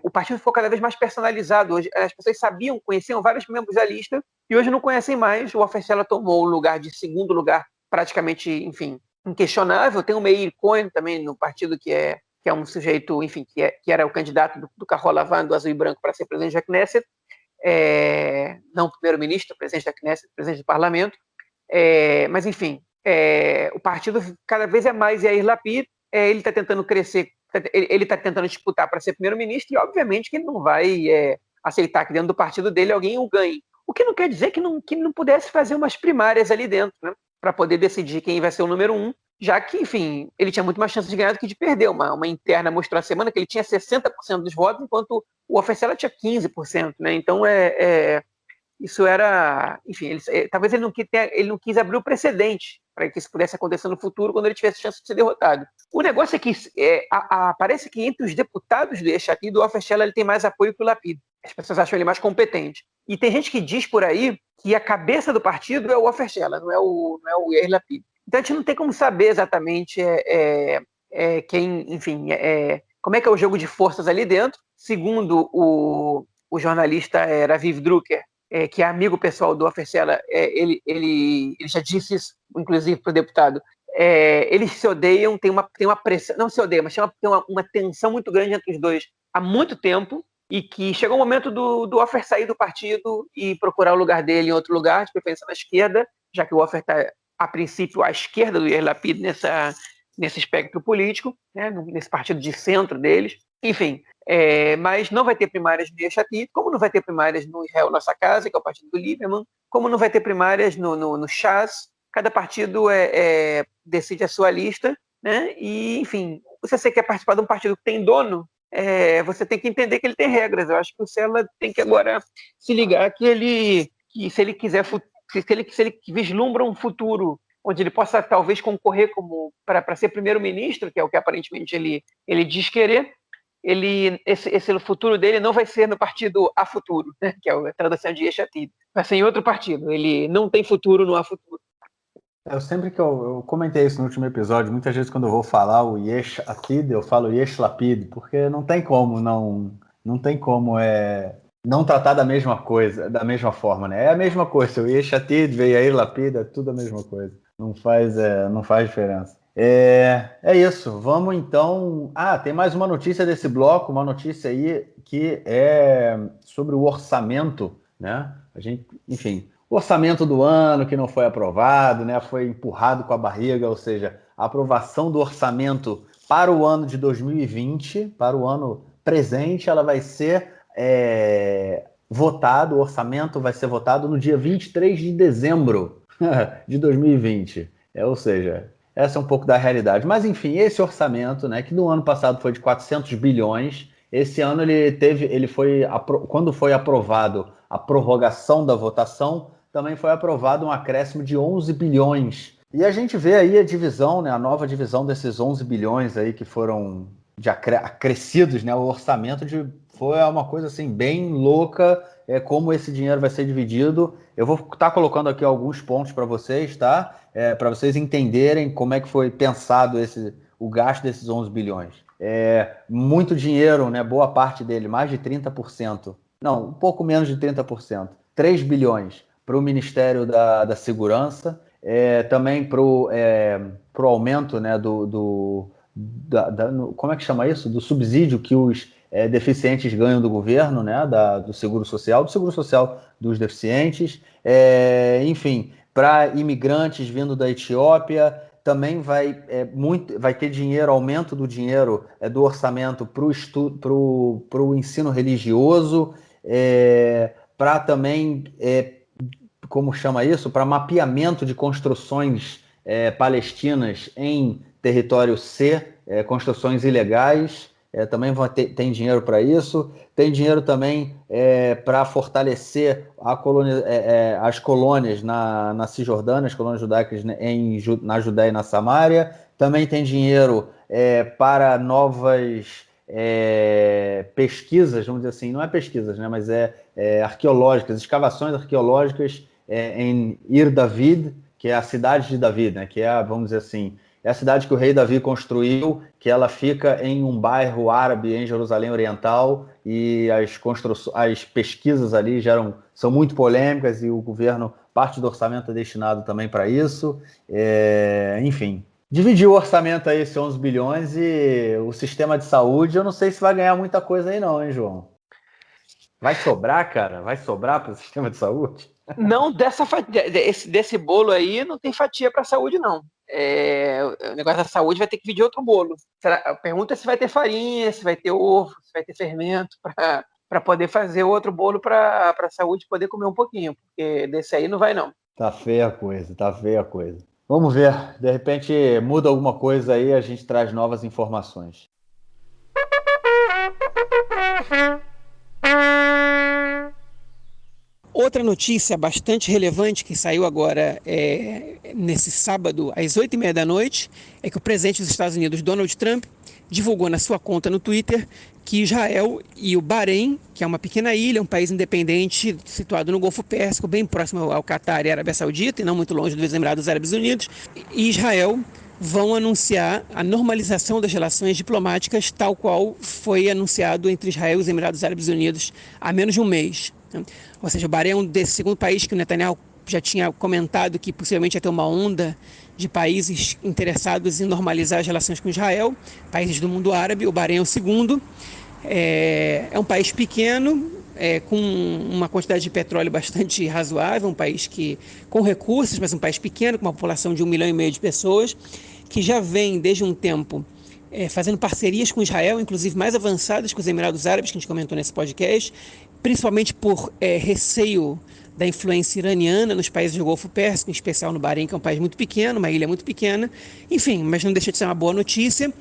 o partido ficou cada vez mais personalizado. Hoje, as pessoas conheciam vários membros da lista, e hoje não conhecem mais. O Ofercella tomou o lugar de segundo lugar, praticamente, enfim, inquestionável. Tem o Meir Cohen também no partido, que é um sujeito, enfim, que era o candidato do Carol Lavan, do Azul e Branco, para ser presidente da Knesset, não primeiro-ministro, presidente da Knesset, presidente do parlamento, mas, enfim, o partido cada vez é mais Yair Lapid. Ele está tentando crescer, ele está tentando disputar para ser primeiro-ministro, e obviamente que ele não vai aceitar que dentro do partido dele alguém o ganhe. O que não quer dizer que não pudesse fazer umas primárias ali dentro, né, para poder decidir quem vai ser o número 1, já que, enfim, ele tinha muito mais chance de ganhar do que de perder. Uma interna mostrou a semana que ele tinha 60% dos votos, enquanto o Ofercella tinha 15%. Né? Então, isso era, enfim, talvez ele não quis abrir o precedente para que isso pudesse acontecer no futuro, quando ele tivesse chance de ser derrotado. O negócio é que parece que entre os deputados do Yesh Atid, o Ofercella ele tem mais apoio que o Lapid. As pessoas acham ele mais competente. E tem gente que diz por aí que a cabeça do partido é o Ofercella, não é o Yair Lapid. Então a gente não tem como saber exatamente quem, enfim, como é que é o jogo de forças ali dentro. Segundo o jornalista Raviv Drucker, que é amigo pessoal do Ofercella, ele já disse isso, inclusive, para o deputado. Eles se odeiam, tem uma pressão, não se odeiam, mas tem uma tensão muito grande entre os dois há muito tempo, e que chegou o momento do Ofer sair do partido e procurar o lugar dele em outro lugar, de preferência na esquerda, já que o Ofer está, a princípio, à esquerda do Yair Lapid nesse espectro político, né, nesse partido de centro deles. Enfim, mas não vai ter primárias no Yesh Atid, como não vai ter primárias no Israel Nossa Casa, que é o partido do Lieberman, como não vai ter primárias no Shas. Cada partido decide a sua lista, né? E, enfim, se você quer participar de um partido que tem dono, você tem que entender que ele tem regras. Eu acho que o Cella tem que agora se ligar que se ele quiser, se ele vislumbra um futuro onde ele possa talvez concorrer para ser primeiro-ministro, que é o que aparentemente ele diz querer, esse futuro dele não vai ser no partido A Futuro, né, que é a tradução de Yesh Atid. Vai ser em outro partido. Ele não tem futuro no A Futuro. Eu comentei isso no último episódio, muitas vezes quando eu vou falar o Yesh Atid, eu falo Yesh Lapid, porque não tem como não tratar da mesma coisa, da mesma forma, né? É a mesma coisa, o Yesh Atid, Yair Lapid, é tudo a mesma coisa. Não faz diferença. É isso, vamos então... tem mais uma notícia desse bloco, uma notícia aí que é sobre o orçamento, né? Enfim, o orçamento do ano que não foi aprovado, né? Foi empurrado com a barriga, ou seja, a aprovação do orçamento para o ano de 2020, para o ano presente, ela vai ser votado, o orçamento vai ser votado no dia 23 de dezembro de 2020. Ou seja, essa é um pouco da realidade. Mas, enfim, esse orçamento, né, que no ano passado foi de 400 bilhões, esse ano quando foi aprovado a prorrogação da votação, também foi aprovado um acréscimo de 11 bilhões. E a gente vê aí a divisão, né, a nova divisão desses 11 bilhões aí que foram acrescidos, né, o orçamento foi uma coisa assim bem louca, como esse dinheiro vai ser dividido. Eu vou estar colocando aqui alguns pontos para vocês, tá? Para vocês entenderem como é que foi pensado o gasto desses 11 bilhões. Muito dinheiro, né? Boa parte dele, mais de 30%. Não, um pouco menos de 30%. 3 bilhões para o Ministério da Segurança, também para o aumento, né, como é que chama isso? Do subsídio que os deficientes ganham do governo, né, do Seguro Social dos deficientes, enfim, para imigrantes vindo da Etiópia, também vai ter dinheiro, aumento do dinheiro do orçamento para o ensino religioso, para também, como chama isso? Para mapeamento de construções palestinas em território C, construções ilegais, também tem dinheiro para isso. Tem dinheiro também para fortalecer as colônias na Cisjordânia, as colônias judaicas na Judéia e na Samária. Também tem dinheiro para novas pesquisas, vamos dizer assim, não é pesquisas, né, mas arqueológicas, escavações arqueológicas em Ir David, que é a cidade de David, né, que é, vamos dizer assim, É a cidade que o rei Davi construiu, que ela fica em um bairro árabe em Jerusalém Oriental, e as pesquisas ali são muito polêmicas, e o governo, parte do orçamento é destinado também para isso. Enfim, dividiu o orçamento aí, esses 11 bilhões, e o sistema de saúde, eu não sei se vai ganhar muita coisa aí não, hein, João? Vai sobrar, cara? Vai sobrar para o sistema de saúde? Não, desse bolo aí não tem fatia para a saúde, não. O negócio da saúde vai ter que pedir outro bolo. A pergunta é se vai ter farinha, se vai ter ovo, se vai ter fermento para poder fazer outro bolo para a saúde poder comer um pouquinho, porque desse aí não vai, não. Tá feia a coisa, tá feia a coisa. Vamos ver, de repente muda alguma coisa aí, a gente traz novas informações. Outra notícia bastante relevante que saiu agora nesse sábado, às 8h30 da noite, é que o presidente dos Estados Unidos, Donald Trump, divulgou na sua conta no Twitter que Israel e o Bahrein, que é uma pequena ilha, um país independente situado no Golfo Pérsico, bem próximo ao Catar e à Arábia Saudita, e não muito longe dos Emirados Árabes Unidos, e Israel vão anunciar a normalização das relações diplomáticas, tal qual foi anunciado entre Israel e os Emirados Árabes Unidos há menos de um mês. Ou seja, o Bahrein é um desse segundo país que o Netanyahu já tinha comentado que possivelmente ia ter uma onda de países interessados em normalizar as relações com Israel, países do mundo árabe. O Bahrein é o segundo. É um país pequeno, com uma quantidade de petróleo bastante razoável, um país com recursos, mas um país pequeno, com uma população de 1,5 milhão de pessoas, que já vem desde um tempo fazendo parcerias com Israel, inclusive mais avançadas que os Emirados Árabes, que a gente comentou nesse podcast, principalmente por receio da influência iraniana nos países do Golfo Pérsico, em especial no Bahrein, que é um país muito pequeno, uma ilha muito pequena. Enfim, mas não deixa de ser uma boa notícia.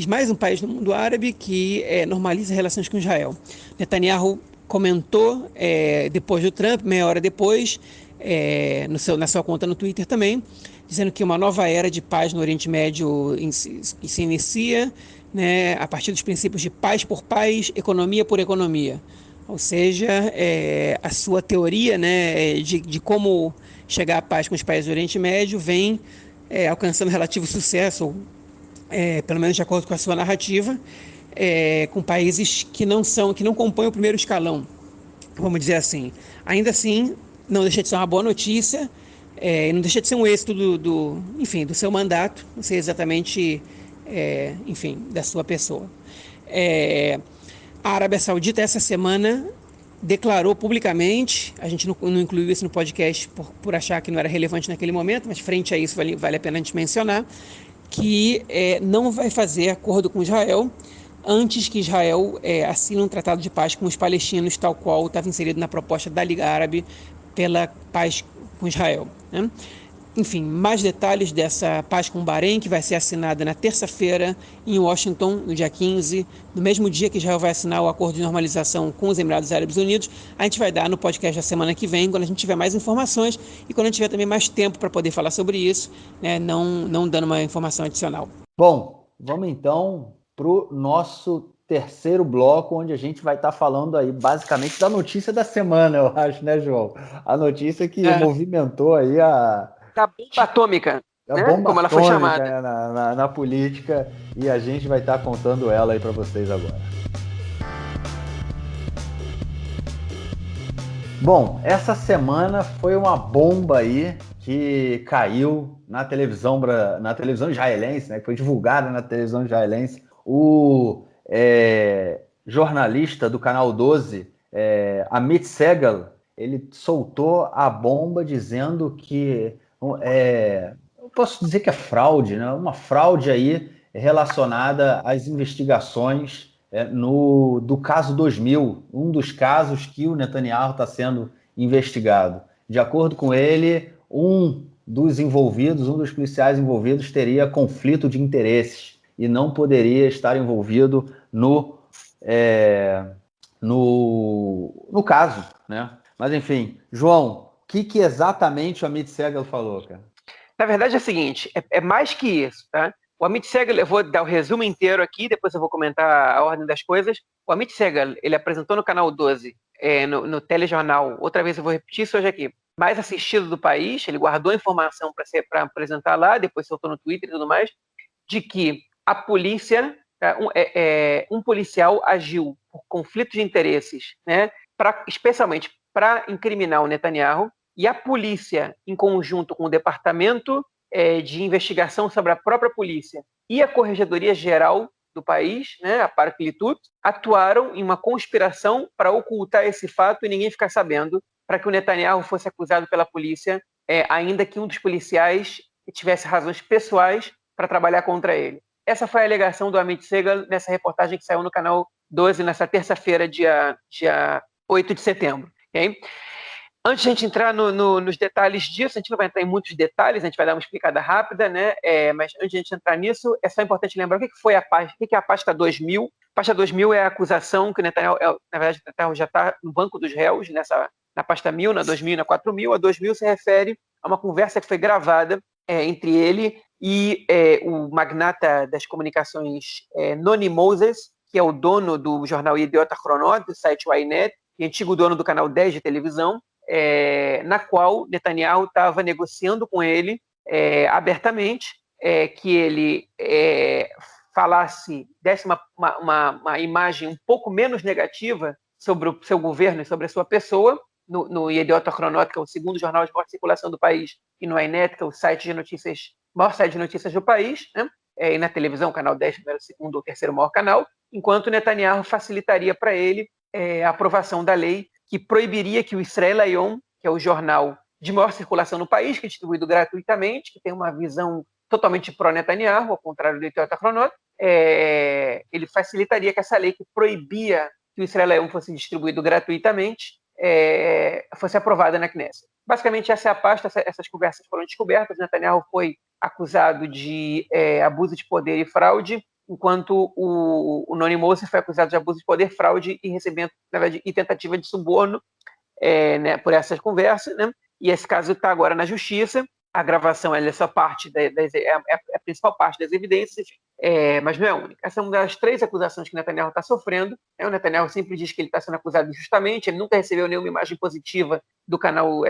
Mais um país do mundo árabe que normaliza relações com Israel. Netanyahu comentou, depois do Trump, meia hora depois, na sua conta no Twitter também, dizendo que uma nova era de paz no Oriente Médio se inicia, né, a partir dos princípios de paz por paz, economia por economia. Ou seja, a sua teoria, né, de como chegar à paz com os países do Oriente Médio vem alcançando relativo sucesso, pelo menos de acordo com a sua narrativa, com países que não compõem o primeiro escalão, vamos dizer assim. Ainda assim, não deixa de ser uma boa notícia, não deixa de ser um êxito do seu mandato, não sei exatamente, da sua pessoa. A Arábia Saudita, essa semana, declarou publicamente, a gente não incluiu isso no podcast por achar que não era relevante naquele momento, mas frente a isso vale a pena a gente mencionar, que não vai fazer acordo com Israel antes que Israel assine um tratado de paz com os palestinos, tal qual estava inserido na proposta da Liga Árabe pela paz com Israel, né? Enfim, mais detalhes dessa paz com o Bahrein, que vai ser assinada na terça-feira em Washington, no dia 15, no mesmo dia que Israel vai assinar o acordo de normalização com os Emirados Árabes Unidos. A gente vai dar no podcast da semana que vem, quando a gente tiver mais informações e quando a gente tiver também mais tempo para poder falar sobre isso, né, não dando uma informação adicional. Bom, vamos então para o nosso terceiro bloco, onde a gente vai estar falando aí basicamente da notícia da semana, eu acho, né, João? A notícia que movimentou aí da bomba atômica, né? Bomba como ela foi chamada, né, na política, e a gente vai estar contando ela aí para vocês agora. Bom, essa semana foi uma bomba aí que caiu na televisão israelense, né, que foi divulgada na televisão israelense. O jornalista do Canal 12, Amit Segal, ele soltou a bomba dizendo que eu posso dizer que é fraude, né? Uma fraude aí relacionada às investigações do caso 2000, um dos casos que o Netanyahu está sendo investigado. De acordo com ele, um dos policiais envolvidos teria conflito de interesses e não poderia estar envolvido no caso, né? Mas enfim, João, o que exatamente o Amit Segal falou, cara? Na verdade é o seguinte, é mais que isso, tá? O Amit Segal, eu vou dar o resumo inteiro aqui, depois eu vou comentar a ordem das coisas. O Amit Segal, ele apresentou no Canal 12, no telejornal, outra vez eu vou repetir isso hoje aqui, mais assistido do país, ele guardou a informação para apresentar lá, depois soltou no Twitter e tudo mais, de que a polícia, um policial agiu por conflito de interesses, né, especialmente para incriminar o Netanyahu, e a polícia, em conjunto com o departamento de investigação sobre a própria polícia e a Corregedoria Geral do país, né, a Paraclitud, atuaram em uma conspiração para ocultar esse fato e ninguém ficar sabendo, para que o Netanyahu fosse acusado pela polícia, ainda que um dos policiais tivesse razões pessoais para trabalhar contra ele. Essa foi a alegação do Amit Segal nessa reportagem que saiu no canal 12 nessa terça-feira, dia 8 de setembro. Okay? Antes de a gente entrar nos detalhes disso, a gente não vai entrar em muitos detalhes, a gente vai dar uma explicada rápida, né? Mas antes de a gente entrar nisso, é só importante lembrar o que foi a pasta, o que é a pasta 2000. A pasta 2000 é a acusação que o Netanyahu, na verdade, o Netanyahu já está no banco dos réus, na pasta 1000, na 2000 e na 4000. A 2000 se refere a uma conversa que foi gravada entre ele e o magnata das comunicações Noni Moses, que é o dono do jornal Yediot Ahronot, do site Ynet, e antigo dono do canal 10 de televisão, na qual Netanyahu estava negociando com ele abertamente que ele desse uma imagem um pouco menos negativa sobre o seu governo e sobre a sua pessoa, no Yediot Ahronot, que é o segundo jornal de maior circulação do país, e no Ynet, que é o maior site de notícias do país, né? E na televisão, canal 10, primeiro, segundo ou terceiro maior canal, enquanto Netanyahu facilitaria para ele a aprovação da lei que proibiria que o Israel Hayom, que é o jornal de maior circulação no país, que é distribuído gratuitamente, que tem uma visão totalmente pró-Netanyahu, ao contrário do Yediot Ahronot, ele facilitaria que essa lei que proibia que o Israel Hayom fosse distribuído gratuitamente fosse aprovada na Knesset. Basicamente, essa é a pasta, essas conversas foram descobertas. Netanyahu foi acusado de abuso de poder e fraude, enquanto o Noni Moses foi acusado de abuso de poder, fraude e recebimento, na verdade, e tentativa de suborno né, por essas conversas, né? E esse caso está agora na justiça. A gravação é só parte a principal parte das evidências, mas não é a única. Essa é uma das 3 acusações que o Netanyahu está sofrendo. O Netanyahu sempre diz que ele está sendo acusado injustamente, ele nunca recebeu nenhuma imagem positiva do canal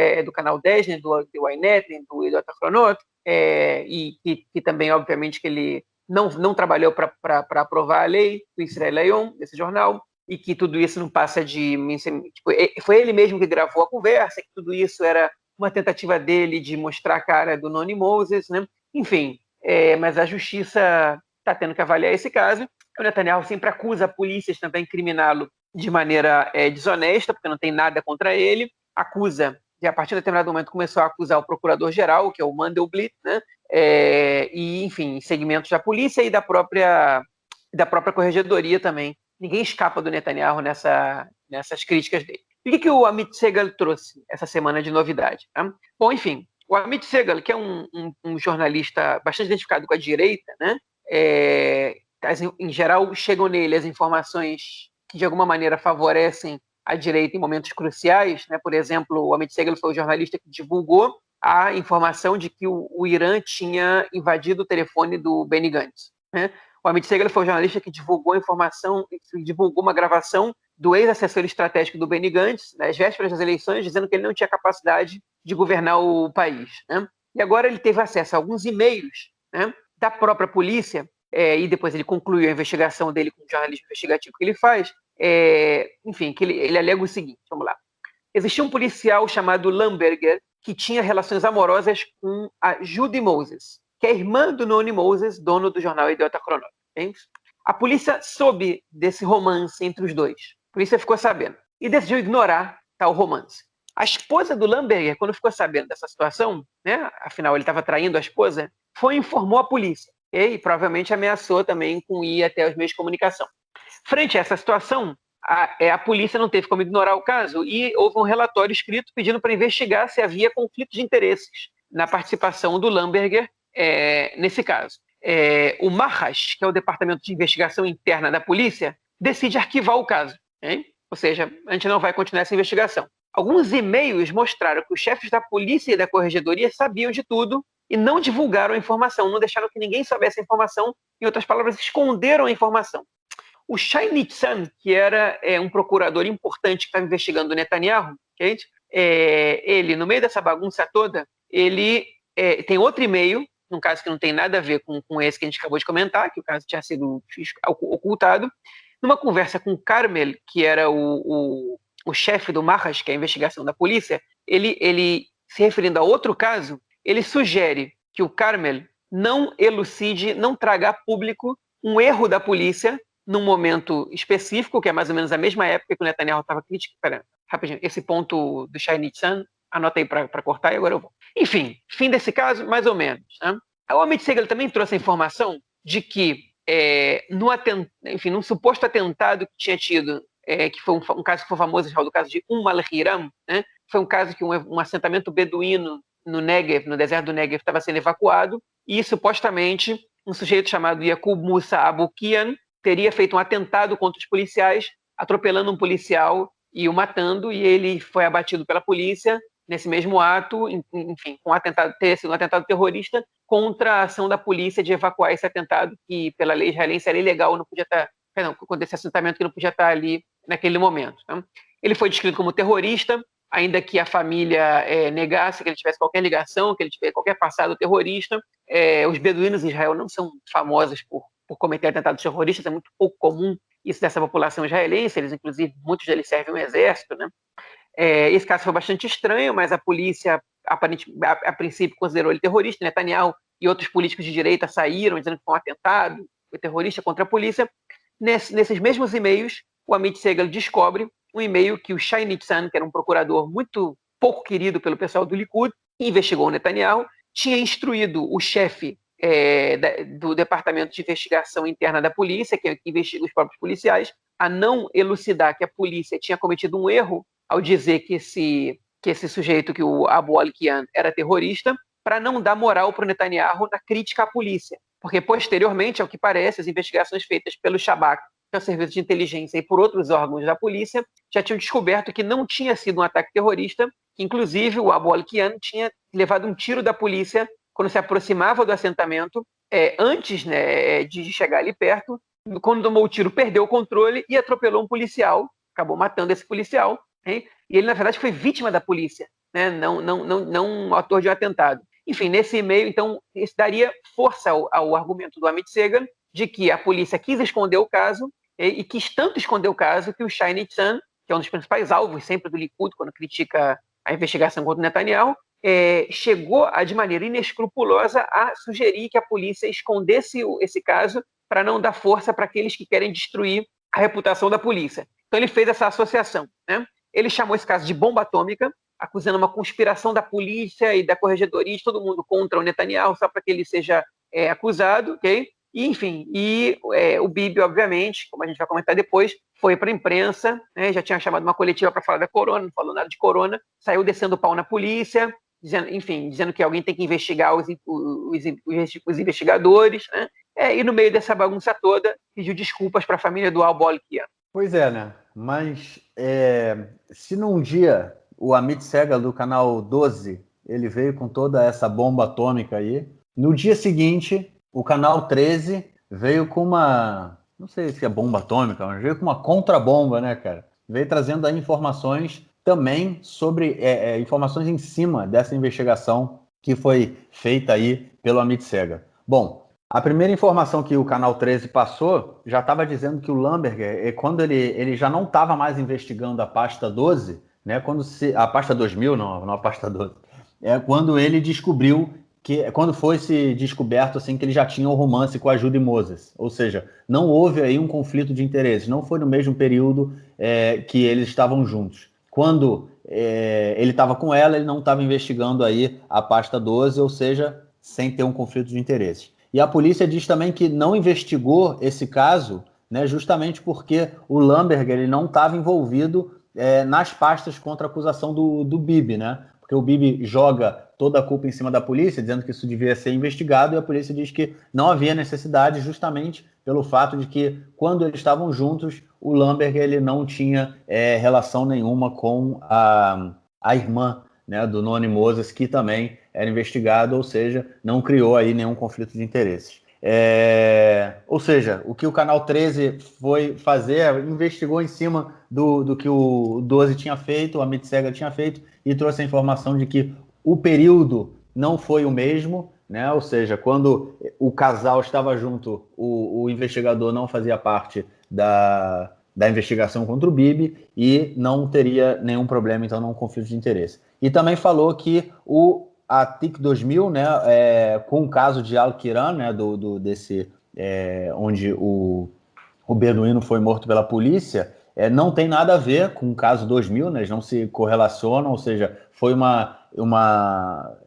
10, nem do Ynet, nem do Yediot Ahronot, e que também, obviamente, que ele não trabalhou para aprovar a lei do Israel Hayom, desse jornal, e que tudo isso não passa de... Tipo, foi ele mesmo que gravou a conversa, que tudo isso era uma tentativa dele de mostrar a cara do Noni Moses, né? Enfim, mas a justiça está tendo que avaliar esse caso. O Netanyahu sempre acusa a polícia de tentar incriminá-lo de maneira desonesta, porque não tem nada contra ele. Acusa, e a partir de determinado momento começou a acusar o procurador-geral, que é o Mandelblit, né? E, enfim, segmentos da polícia e da própria corregedoria também. Ninguém escapa do Netanyahu nessas críticas dele. E o que o Amit Segal trouxe essa semana de novidade? Tá? Bom, enfim, o Amit Segal, que é um jornalista bastante identificado com a direita, né? Em geral, chegam nele as informações que de alguma maneira favorecem a direita em momentos cruciais, né? Por exemplo, o Amit Segal foi o jornalista que divulgou a informação de que o Irã tinha invadido o telefone do Benny Gantz, né? O Amit Segal foi o jornalista que divulgou a informação, divulgou uma gravação do ex-assessor estratégico do Benny Gantz, nas vésperas das eleições, dizendo que ele não tinha capacidade de governar o país, né? E agora ele teve acesso a alguns e-mails, né, da própria polícia, e depois ele concluiu a investigação dele com o jornalismo investigativo que ele faz. Enfim, que ele alega o seguinte, vamos lá. Existia um policial chamado Lamberger que tinha relações amorosas com a Judy Moses, que é irmã do Noni Moses, dono do jornal Yediot Ahronot. A polícia soube desse romance entre os dois. A polícia ficou sabendo e decidiu ignorar tal romance. A esposa do Lamberger, quando ficou sabendo dessa situação, né, afinal ele estava traindo a esposa, foi e informou a polícia. E provavelmente ameaçou também com ir até os meios de comunicação. Frente a essa situação, a polícia não teve como ignorar o caso e houve um relatório escrito pedindo para investigar se havia conflito de interesses na participação do Lamberger nesse caso. O Mahash, que é o Departamento de Investigação Interna da Polícia, decide arquivar o caso. Hein? Ou seja, a gente não vai continuar essa investigação. Alguns e-mails mostraram que os chefes da polícia e da corregedoria sabiam de tudo e não divulgaram a informação, não deixaram que ninguém soubesse a informação, em outras palavras, esconderam a informação. O Shai Nitzan, que era um procurador importante que estava investigando o Netanyahu, ele, no meio dessa bagunça toda, ele tem outro e-mail, num caso que não tem nada a ver com esse que a gente acabou de comentar, que o caso tinha sido ocultado, numa conversa com o Carmel, que era o chefe do Marras, que é a investigação da polícia, ele se referindo a outro caso, ele sugere que o Carmel não elucide, não traga a público um erro da polícia num momento específico, que é mais ou menos a mesma época que o Netanyahu estava criticando. Espera, rapidinho, esse ponto do Shai Nitzan, anota aí para cortar e agora eu vou. Enfim, fim desse caso, mais ou menos. Né? O Amit Segal também trouxe a informação de que, num suposto atentado que tinha tido, que foi um caso que foi famoso, o caso de Al-Hiram, né? Foi um caso que um assentamento beduíno no Negev, no deserto do Negev, estava sendo evacuado, e supostamente um sujeito chamado Yaqub Musa Abukian teria feito um atentado contra os policiais, atropelando um policial e o matando, e ele foi abatido pela polícia nesse mesmo ato, enfim, com ter sido um atentado terrorista contra a ação da polícia de evacuar esse atentado, que pela lei israelense era ilegal, não podia estar, contra esse assentamento que não podia estar ali naquele momento. Tá? Ele foi descrito como terrorista, ainda que a família negasse que ele tivesse qualquer ligação, que ele tivesse qualquer passado terrorista. Os beduínos em Israel não são famosos por cometer atentados terroristas, é muito pouco comum isso dessa população israelense, eles, inclusive, muitos deles servem no exército, né? Esse caso foi bastante estranho, mas a polícia, a princípio, considerou ele terrorista. Netanyahu e outros políticos de direita saíram dizendo que foi um atentado, foi terrorista contra a polícia. Nesses mesmos e-mails, o Amit Segal descobre um e-mail que o Shai Nitzan, que era um procurador muito pouco querido pelo pessoal do Likud, que investigou o Netanyahu, tinha instruído o chefe do Departamento de Investigação Interna da Polícia, que investiga os próprios policiais, a não elucidar que a polícia tinha cometido um erro ao dizer que esse sujeito, que o Abu Al-Kian, era terrorista, para não dar moral para o Netanyahu na crítica à polícia. Porque, posteriormente, ao que parece, as investigações feitas pelo Shabak, que é o Serviço de Inteligência, e por outros órgãos da polícia, já tinham descoberto que não tinha sido um ataque terrorista, que, inclusive, o Abu Al-Kian tinha levado um tiro da polícia quando se aproximava do assentamento, antes, né, de chegar ali perto. Quando tomou o tiro, perdeu o controle e atropelou um policial, acabou matando esse policial, hein? E ele, na verdade, foi vítima da polícia, né? Não um autor de um atentado. Enfim, nesse e-mail, então, isso daria força ao argumento do Amit Segal de que a polícia quis esconder o caso e quis tanto esconder o caso que o Shai Nitzan, que é um dos principais alvos sempre do Likud quando critica a investigação contra o Netanyahu, chegou de maneira inescrupulosa a sugerir que a polícia escondesse esse caso para não dar força para aqueles que querem destruir a reputação da polícia. Então ele fez essa associação, né? Ele chamou esse caso de bomba atômica, acusando uma conspiração da polícia e da corregedoria, de todo mundo contra o Netanyahu, só para que ele seja acusado, ok? E, enfim, o Bibi, obviamente, como a gente vai comentar depois, foi para a imprensa, né? Já tinha chamado uma coletiva para falar da corona, não falou nada de corona, saiu descendo o pau na polícia, dizendo que alguém tem que investigar os investigadores, né? E no meio dessa bagunça toda, pediu desculpas para a família do Abu Al-Kian. Pois é, né? Mas se num dia o Amit Segal do canal 12, ele veio com toda essa bomba atômica aí, no dia seguinte, o canal 13 veio com uma, não sei se é bomba atômica, mas veio com uma contrabomba, né, cara? Veio trazendo aí informações também sobre informações em cima dessa investigação que foi feita aí pelo Amit Segal. Bom, a primeira informação que o Canal 13 passou já estava dizendo que o Lamberger, quando ele já não estava mais investigando a pasta 12, né, a pasta 2000, não a pasta 12, quando ele descobriu quando foi se descoberto assim, que ele já tinha um romance com a Judy Moses, ou seja, não houve aí um conflito de interesses, não foi no mesmo período que eles estavam juntos. Quando ele estava com ela, ele não estava investigando aí a pasta 12, ou seja, sem ter um conflito de interesses. E a polícia diz também que não investigou esse caso, né, justamente porque o Lamberger ele não estava envolvido nas pastas contra a acusação do Bibi, né? Porque o Bibi joga toda a culpa em cima da polícia, dizendo que isso devia ser investigado, e a polícia diz que não havia necessidade, justamente pelo fato de que, quando eles estavam juntos, o Lamberger ele não tinha relação nenhuma com a irmã, né, do Noni Moses, que também era investigado, ou seja, não criou aí nenhum conflito de interesses. Ou seja, o que o Canal 13 foi fazer, investigou em cima do que o 12 tinha feito, o Amit Segal tinha feito, e trouxe a informação de que o período não foi o mesmo, né? Ou seja, quando o casal estava junto, o investigador não fazia parte da investigação contra o Bibi e não teria nenhum problema, então não conflito de interesse. E também falou que a TIC 2000, né, com o caso de Al-Quiran, né, onde o beduíno foi morto pela polícia, não tem nada a ver com o caso 2000, né, eles não se correlacionam, ou seja, foi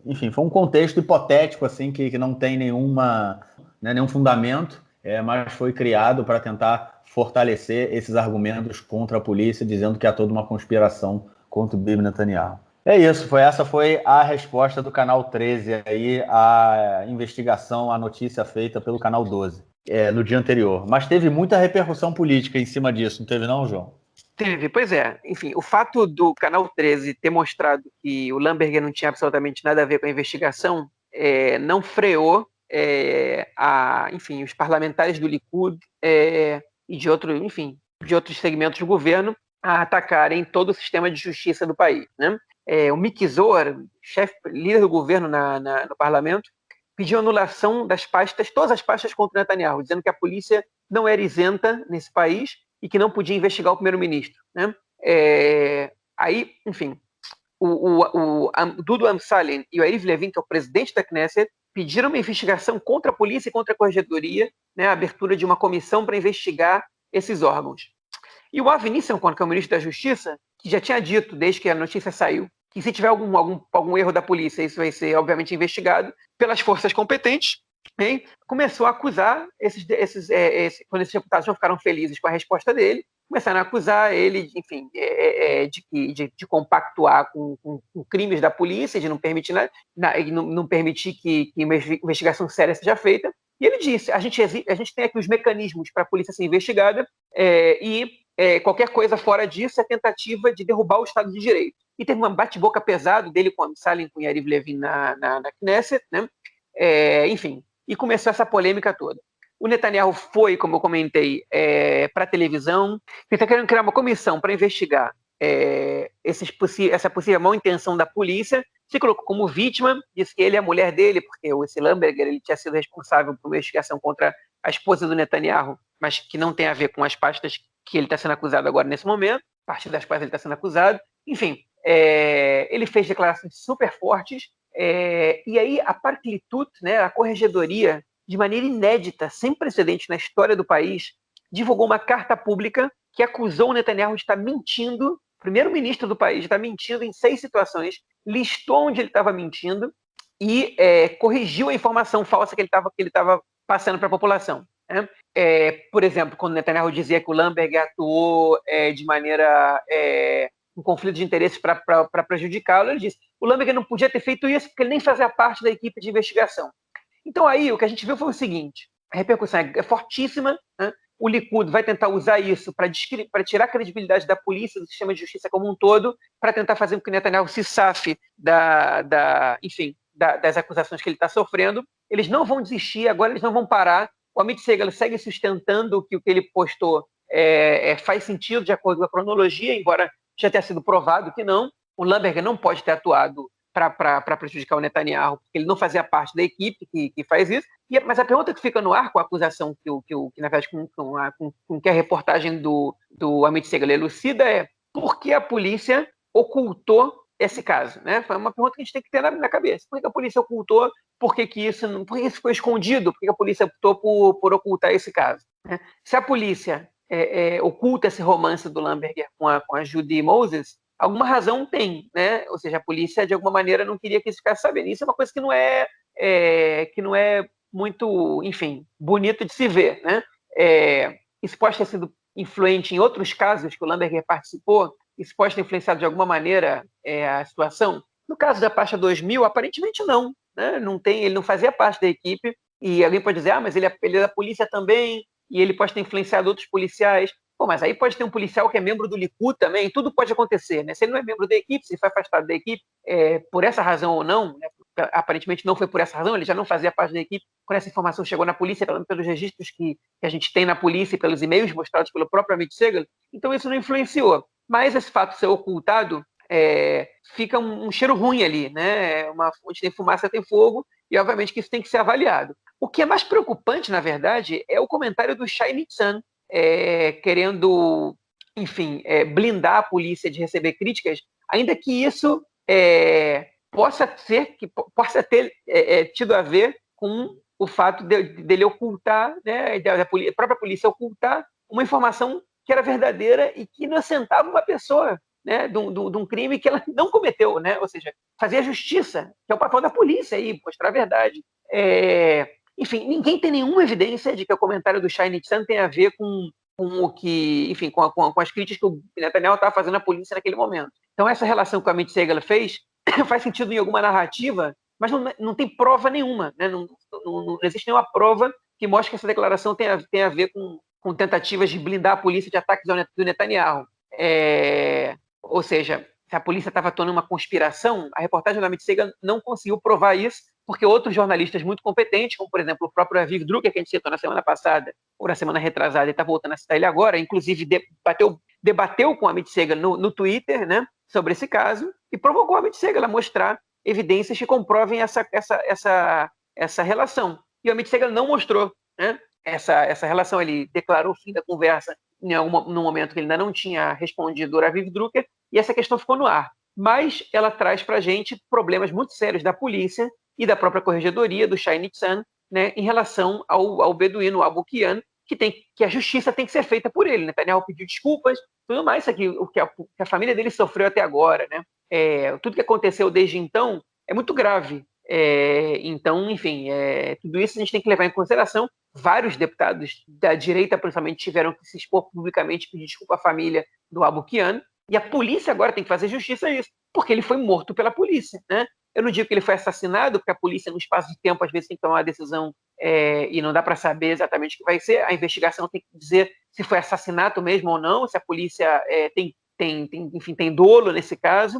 enfim, foi um contexto hipotético, assim, que não tem nenhum fundamento, mas foi criado para tentar fortalecer esses argumentos contra a polícia, dizendo que há toda uma conspiração contra o Bibi Netanyahu. É isso, essa foi a resposta do Canal 13 aí, à investigação, à notícia feita pelo Canal 12, no dia anterior. Mas teve muita repercussão política em cima disso, não teve não, João? Teve, pois é. Enfim, o fato do Canal 13 ter mostrado que o Lamberger não tinha absolutamente nada a ver com a investigação não freou enfim, os parlamentares do Likud e de outros segmentos do governo a atacarem todo o sistema de justiça do país, né? O Miki Zohar, líder do governo no parlamento, pediu anulação das pastas, todas as pastas contra o Netanyahu, dizendo que a polícia não era isenta nesse país e que não podia investigar o primeiro-ministro, né? Aí, enfim, o Dudu Amsalen e o Yariv Levin, que é o presidente da Knesset, pediram uma investigação contra a polícia e contra a corregedoria, né, a abertura de uma comissão para investigar esses órgãos. E o Avi Nissenkorn, que é o ministro da Justiça, que já tinha dito, desde que a notícia saiu, que se tiver algum erro da polícia, isso vai ser, obviamente, investigado pelas forças competentes, hein? Começou a acusar quando esses deputados não ficaram felizes com a resposta dele, começaram a acusar ele, enfim, de compactuar com crimes da polícia, de não permitir, não permitir que uma investigação séria seja feita. E ele disse, a gente tem aqui os mecanismos para a polícia ser investigada qualquer coisa fora disso é tentativa de derrubar o Estado de Direito. E teve um bate-boca pesado dele com a Amsalen, com o Yariv Levin na Knesset, né? Enfim, e começou essa polêmica toda. O Netanyahu foi, como eu comentei, para a televisão, ele está querendo criar uma comissão para investigar essa possível má intenção da polícia, se colocou como vítima, disse que ele é a mulher dele, porque esse Lamberger ele tinha sido responsável por uma investigação contra a esposa do Netanyahu, mas que não tem a ver com as pastas que ele está sendo acusado agora nesse momento, a partir das quais ele está sendo acusado. Enfim, ele fez declarações super fortes, e aí a Parklitut, né, a corregedoria, de maneira inédita, sem precedente na história do país, divulgou uma carta pública que acusou o Netanyahu de estar mentindo, o primeiro-ministro do país de estar mentindo em 6 situações, listou onde ele estava mentindo e corrigiu a informação falsa que ele estava passando para a população. Né? Por exemplo, quando o Netanyahu dizia que o Lamberger atuou de maneira um conflito de interesses para prejudicá-lo, ele disse o Lamberger não podia ter feito isso porque ele nem fazia parte da equipe de investigação. Então aí o que a gente viu foi o seguinte, a repercussão é fortíssima, né? O Likud vai tentar usar isso para tirar a credibilidade da polícia, do sistema de justiça como um todo, para tentar fazer com que o Netanyahu se safe das acusações que ele está sofrendo. Eles não vão desistir, agora eles não vão parar. O Amit Segal segue sustentando que o que ele postou faz sentido de acordo com a cronologia, embora já tenha sido provado que não. O Lamberger não pode ter atuado para prejudicar o Netanyahu, porque ele não fazia parte da equipe que faz isso. Mas a pergunta que fica no ar com a acusação que na verdade, com que a reportagem do Amit Segal elucida por que a polícia ocultou esse caso? Né? Foi uma pergunta que a gente tem que ter na cabeça. Por que a polícia ocultou? Por que isso ficou escondido? Por que a polícia optou por ocultar esse caso? Né? Se a polícia oculta esse romance do Lamberger com a Judy Moses, alguma razão tem, né? Ou seja, a polícia de alguma maneira não queria que isso ficasse sabendo. Isso é uma coisa que não é muito, enfim, bonito de se ver, né? Isso pode ter sido influente em outros casos que o Lamberger participou. Isso pode ter influenciado de alguma maneira a situação. No caso da pasta 2000, aparentemente não, né? Ele não fazia parte da equipe. E alguém pode dizer, mas ele é da polícia também e ele pode ter influenciado outros policiais. Pô, mas aí pode ter um policial que é membro do Likud também, tudo pode acontecer, né? Se ele não é membro da equipe, se foi afastado da equipe, por essa razão ou não, né? aparentemente não foi por essa razão, ele já não fazia parte da equipe. Quando essa informação chegou na polícia, pelos registros que a gente tem na polícia e pelos e-mails mostrados pelo próprio Amit Segal, então isso não influenciou. Mas esse fato de ser ocultado, fica um cheiro ruim ali, né? Onde tem fumaça tem fogo, e obviamente que isso tem que ser avaliado. O que é mais preocupante, na verdade, é o comentário do Shai Nitzan, querendo, enfim, blindar a polícia de receber críticas, ainda que isso possa ter tido a ver com o fato dele ocultar, né, da própria polícia ocultar uma informação que era verdadeira e que inocentava uma pessoa, né, de um crime que ela não cometeu, né? Ou seja, fazer a justiça, que é o papel da polícia aí, mostrar a verdade. Enfim, ninguém tem nenhuma evidência de que o comentário do Shai Nitzan tem a ver com o que, enfim, com as críticas que o Netanyahu estava fazendo à polícia naquele momento. Então, essa relação que o Amit Segal fez faz sentido em alguma narrativa, mas não tem prova nenhuma, né? Não existe nenhuma prova que mostre que essa declaração tem a ver com tentativas de blindar a polícia de ataques do Netanyahu. Ou seja, se a polícia estava atuando uma conspiração, a reportagem do Amit Segal não conseguiu provar isso, porque outros jornalistas muito competentes, como, por exemplo, o próprio Aviv Drucker, que a gente citou na semana passada, ou na semana retrasada, e está voltando a citar ele agora, inclusive debateu com o Amit Segal no Twitter, né, sobre esse caso, e provocou o Amit Segal a mostrar evidências que comprovem essa relação. E o Amit Segal não mostrou, né, essa relação. Ele declarou o fim da conversa no momento que ele ainda não tinha respondido o Aviv Drucker, e essa questão ficou no ar. Mas ela traz para a gente problemas muito sérios da polícia e da própria corregedoria, do Shai Nitzan, né, em relação ao beduíno Abu Kian, que a justiça tem que ser feita por ele. Netanyahu pediu desculpas, tudo mais, isso aqui, o que a família dele sofreu até agora, né? Tudo que aconteceu desde então é muito grave. Então, enfim, tudo isso a gente tem que levar em consideração. Vários deputados da direita, principalmente, tiveram que se expor publicamente, pedir desculpa à família do Abu Kian, e a polícia agora tem que fazer justiça a isso, porque ele foi morto pela polícia, né? Eu não digo que ele foi assassinado, porque a polícia, no espaço de tempo, às vezes tem que tomar uma decisão e não dá para saber exatamente o que vai ser. A investigação tem que dizer se foi assassinato mesmo ou não, se a polícia tem dolo nesse caso.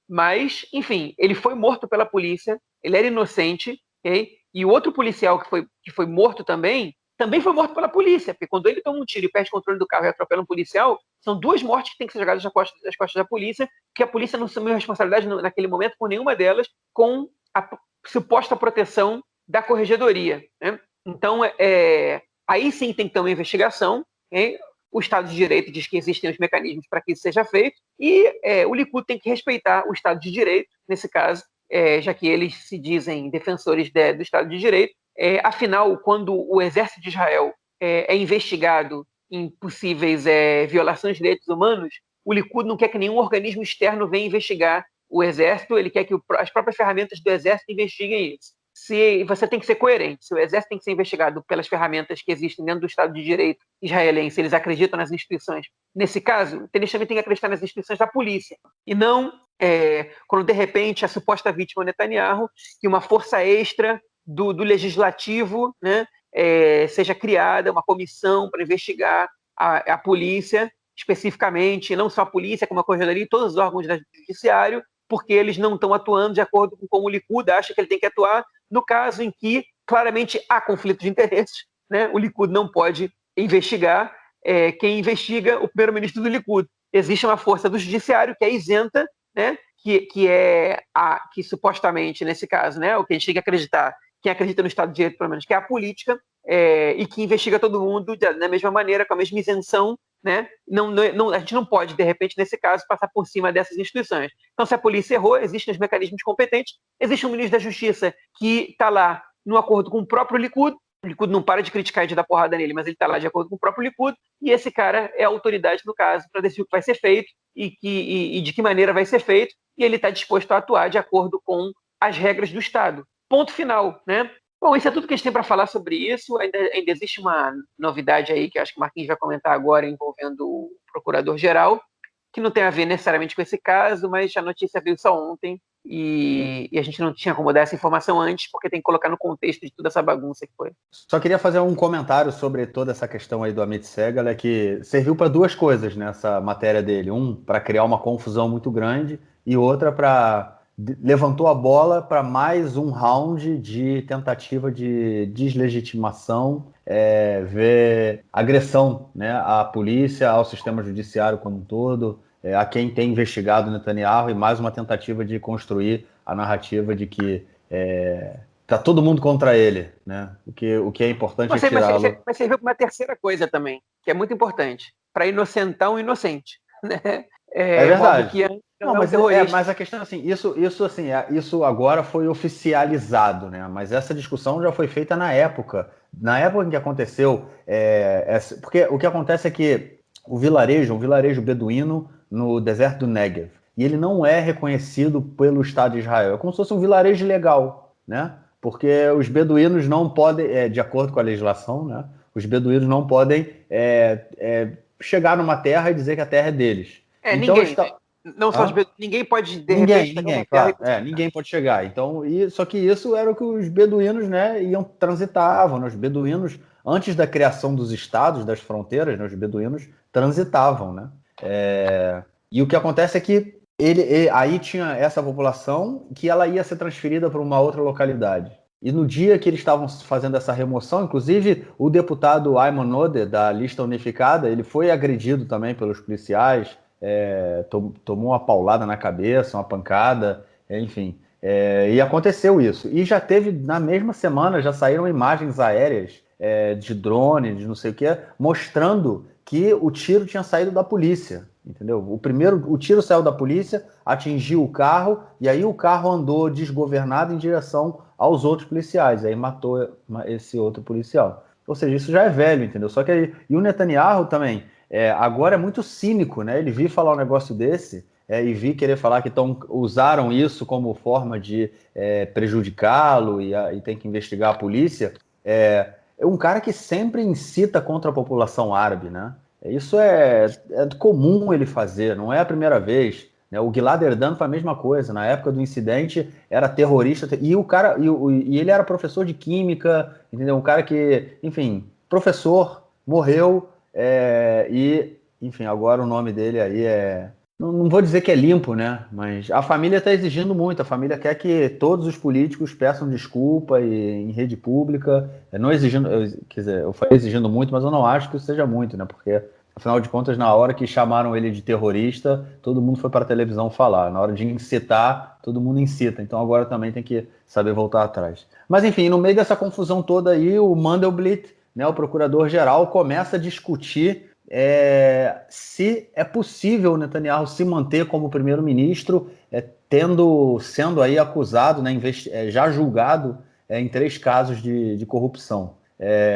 Mas, enfim, ele foi morto pela polícia, ele era inocente, okay? E o outro policial que foi morto também foi morto pela polícia, porque quando ele toma um tiro e perde o controle do carro e atropela um policial, são duas mortes que têm que ser jogadas nas costas da polícia, porque a polícia não assumiu responsabilidade naquele momento por nenhuma delas, com a suposta proteção da corregedoria, né? Então, aí sim tem que ter uma investigação, okay? O Estado de Direito diz que existem os mecanismos para que isso seja feito, e o Likud tem que respeitar o Estado de Direito, nesse caso, já que eles se dizem defensores do Estado de Direito. Afinal, quando o Exército de Israel é investigado em possíveis violações de direitos humanos, o Likud não quer que nenhum organismo externo venha investigar o Exército, ele quer que as próprias ferramentas do Exército investiguem isso. Você tem que ser coerente. Se o Exército tem que ser investigado pelas ferramentas que existem dentro do Estado de Direito israelense, eles acreditam nas instituições. Nesse caso, eles também têm que acreditar nas instituições da polícia. E não quando, de repente, a suposta vítima é Netanyahu, que uma força extra do legislativo, né, seja criada uma comissão para investigar a polícia, especificamente, não só a polícia, como a corregedoria e todos os órgãos do judiciário, porque eles não estão atuando de acordo com como o Likud acha que ele tem que atuar, no caso em que claramente há conflito de interesses, né? O Likud não pode investigar quem investiga o primeiro-ministro do Likud. Existe uma força do judiciário que é isenta, né? Que supostamente, nesse caso, né, o que a gente tem que acreditar, quem acredita no Estado de Direito, pelo menos, que é a política, e que investiga todo mundo da mesma maneira, com a mesma isenção, né? A gente não pode, de repente, nesse caso, passar por cima dessas instituições. Então, se a polícia errou, existem os mecanismos competentes, existe um ministro da Justiça que está lá no acordo com o próprio Likud. O Likud não para de criticar e de dar porrada nele, mas ele está lá de acordo com o próprio Likud, e esse cara é a autoridade no caso para decidir o que vai ser feito e de que maneira vai ser feito, e ele está disposto a atuar de acordo com as regras do Estado. Ponto final, né? Bom, isso é tudo que a gente tem para falar sobre isso. Ainda existe uma novidade aí, que acho que o Marquinhos vai comentar agora, envolvendo o Procurador-Geral, que não tem a ver necessariamente com esse caso, mas a notícia veio só ontem, e a gente não tinha como dar essa informação antes, porque tem que colocar no contexto de toda essa bagunça que foi. Só queria fazer um comentário sobre toda essa questão aí do Amit Segal, que serviu para duas coisas nessa matéria dele. Um, para criar uma confusão muito grande, e outra para levantou a bola para mais um round de tentativa de deslegitimação, ver agressão, né, à polícia, ao sistema judiciário como um todo, a quem tem investigado Netanyahu, e mais uma tentativa de construir a narrativa de que tá todo mundo contra ele, né? O que é importante é tirá-lo. Mas serviu para uma terceira coisa também, que é muito importante, para inocentar um inocente, né? É Modo verdade. que Não, não é um terrorista. mas a questão é assim, isso agora foi oficializado, né? Mas essa discussão já foi feita na época. Na época em que aconteceu, porque o que acontece é que um vilarejo beduíno no deserto do Negev, e ele não é reconhecido pelo Estado de Israel. É como se fosse um vilarejo legal, né? Porque os beduínos não podem, de acordo com a legislação, né? Os beduínos não podem chegar numa terra e dizer que a terra é deles. Então, Ninguém, né? Não só ninguém pode, de repente, chegar ninguém, na terra claro, ninguém pode chegar. Então, só que isso era o que os beduínos, né, transitavam, né? Os beduínos, antes da criação dos estados, das fronteiras, né, os beduínos transitavam, né? E o que acontece é que aí tinha essa população que ela ia ser transferida para uma outra localidade. E no dia que eles estavam fazendo essa remoção, inclusive o deputado Ayman Odeh, da Lista Unificada, ele foi agredido também pelos policiais, tomou uma paulada na cabeça, uma pancada, enfim. E aconteceu isso. E já teve, na mesma semana, já saíram imagens aéreas de drone, de não sei o que, mostrando que o tiro tinha saído da polícia, entendeu? O tiro saiu da polícia, atingiu o carro, e aí o carro andou desgovernado em direção aos outros policiais, aí matou esse outro policial. Ou seja, isso já é velho, entendeu? Só que e o Netanyahu também, agora é muito cínico, né? Ele vi falar um negócio desse, e vi querer falar que usaram isso como forma de prejudicá-lo e tem que investigar a polícia. É um cara que sempre incita contra a população árabe, né? Isso é comum ele fazer, não é a primeira vez. Né? O Gilad Erdan foi a mesma coisa. Na época do incidente, era terrorista. E o cara, e ele era professor de química, entendeu? Um cara que, enfim, professor, morreu. E, enfim, agora o nome dele aí não vou dizer que é limpo, né? Mas a família está exigindo muito. A família quer que todos os políticos peçam desculpa em rede pública. Não exigindo, quer dizer, eu falei exigindo muito, mas eu não acho que isso seja muito, né? Porque, afinal de contas, na hora que chamaram ele de terrorista, todo mundo foi para a televisão falar. Na hora de incitar, todo mundo incita. Então agora também tem que saber voltar atrás. Mas, enfim, no meio dessa confusão toda aí, o Mandelblit, né, o procurador-geral, começa a discutir se é possível o Netanyahu se manter como primeiro-ministro, sendo aí acusado, né, já julgado em 3 casos de corrupção.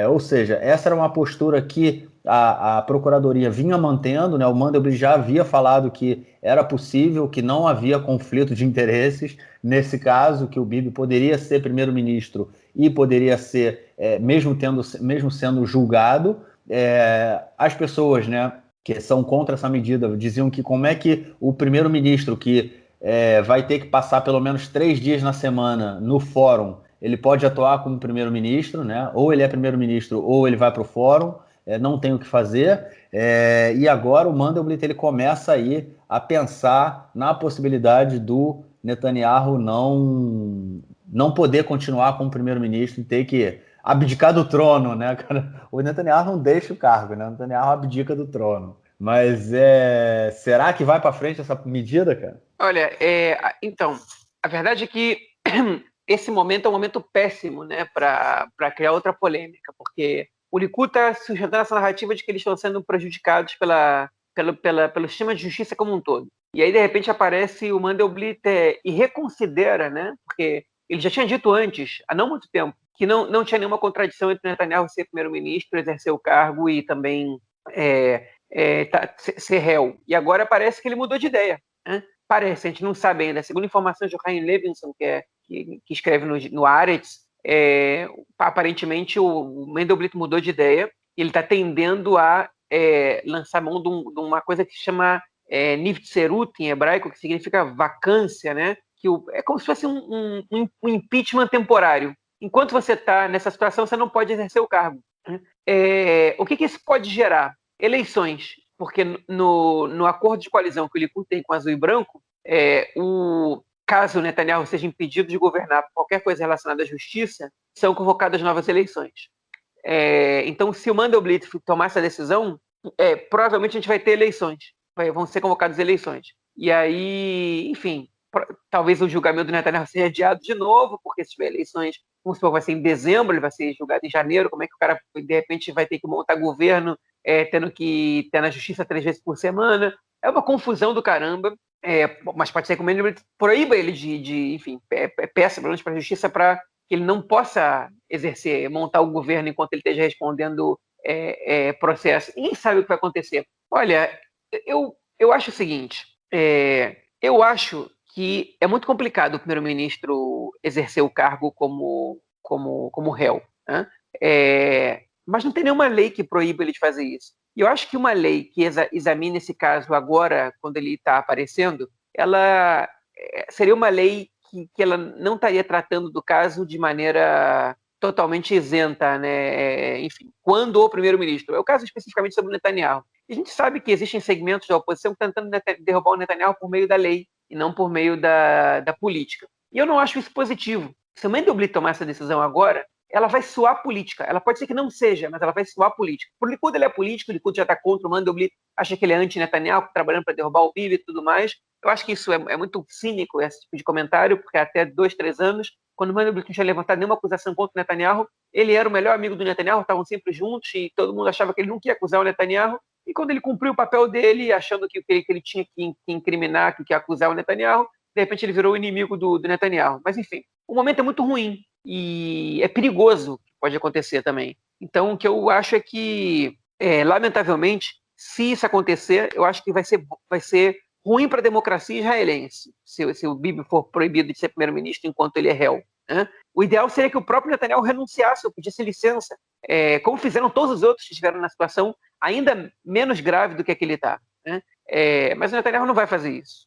Ou seja, essa era uma postura que a Procuradoria vinha mantendo, né? O Mandelblit já havia falado que era possível, que não havia conflito de interesses nesse caso, que o Bibi poderia ser primeiro-ministro e poderia ser, mesmo sendo julgado. As pessoas, né, que são contra essa medida diziam que como é que o primeiro-ministro, que vai ter que passar pelo menos 3 dias na semana no fórum, ele pode atuar como primeiro-ministro, né? Ou ele é primeiro-ministro ou ele vai para o fórum, não tem o que fazer. E agora o Mandelblit ele começa aí a pensar na possibilidade do Netanyahu não poder continuar como primeiro-ministro e ter que abdicar do trono, né, cara? O Netanyahu não deixa o cargo, né? O Netanyahu abdica do trono. Mas será que vai para frente essa medida, cara? Olha, então, a verdade é que esse momento é um momento péssimo, né, para criar outra polêmica, porque o Likud está sustentando essa narrativa de que eles estão sendo prejudicados pelo sistema de justiça como um todo. E aí, de repente, aparece o Mandelblit e reconsidera, né, porque ele já tinha dito antes, há não muito tempo, que não tinha nenhuma contradição entre Netanyahu ser primeiro-ministro, exercer o cargo e também ser réu. E agora parece que ele mudou de ideia, né? Parece, a gente não sabe ainda. Segundo informações de Chaim Levinson, que escreve no Haaretz, aparentemente o Mandelblit mudou de ideia. Ele está tendendo a lançar mão de uma coisa que se chama Nivtserut, em hebraico, que significa vacância, né? É como se fosse um impeachment temporário. Enquanto você está nessa situação, você não pode exercer o cargo. O que isso pode gerar? Eleições, porque no acordo de coalizão que o Likud tem com Azul e Branco, caso o Netanyahu seja impedido de governar por qualquer coisa relacionada à justiça, são convocadas novas eleições. Então, se o Mandelblit tomar essa decisão, provavelmente a gente vai ter eleições, vão ser convocadas eleições. E aí, enfim, talvez o julgamento do Netanyahu seja adiado de novo, porque se tiver eleições, vamos supor, vai ser em dezembro, ele vai ser julgado em janeiro, como é que o cara, de repente, vai ter que montar governo, tendo que ter na justiça 3 vezes por semana? É uma confusão do caramba, mas pode ser que o Mandelblit proíba ele enfim, peça, pelo menos para a justiça, para que ele não possa exercer, montar o governo enquanto ele esteja respondendo processo. Ninguém sabe o que vai acontecer. Olha, eu acho o seguinte, eu acho que é muito complicado o primeiro-ministro exercer o cargo como réu, né? Mas não tem nenhuma lei que proíba ele de fazer isso. E eu acho que uma lei que examine esse caso agora, quando ele está aparecendo, ela seria uma lei que ela não estaria tratando do caso de maneira totalmente isenta, né? Enfim, quando o primeiro-ministro. É o caso especificamente sobre o Netanyahu. E a gente sabe que existem segmentos da oposição tentando derrubar o Netanyahu por meio da lei e não por meio da política. E eu não acho isso positivo. Se o Mandelblit tomar essa decisão agora, ela vai soar política. Ela pode ser que não seja, mas ela vai soar política. Por Likud ele é político, o Likud já está contra o Mandelblit, acha que ele é anti-Netanyahu, trabalhando para derrubar o Bibi e tudo mais. Eu acho que isso é muito cínico, esse tipo de comentário, porque até 2, 3 anos, quando o Mandelblit não tinha levantado nenhuma acusação contra o Netanyahu, ele era o melhor amigo do Netanyahu, estavam sempre juntos e todo mundo achava que ele nunca ia acusar o Netanyahu. E quando ele cumpriu o papel dele, achando que ele tinha que incriminar, que acusar o Netanyahu, de repente ele virou o inimigo do Netanyahu. Mas enfim, o momento é muito ruim e é perigoso, pode acontecer também. Então o que eu acho é que, lamentavelmente, se isso acontecer, eu acho que vai ser ruim para a democracia israelense, se o Bibi for proibido de ser primeiro-ministro enquanto ele é réu, né? O ideal seria que o próprio Netanyahu renunciasse ou pedisse licença, como fizeram todos os outros que estiveram na situação ainda menos grave do que a que ele está, né? Mas o Netanyahu não vai fazer isso,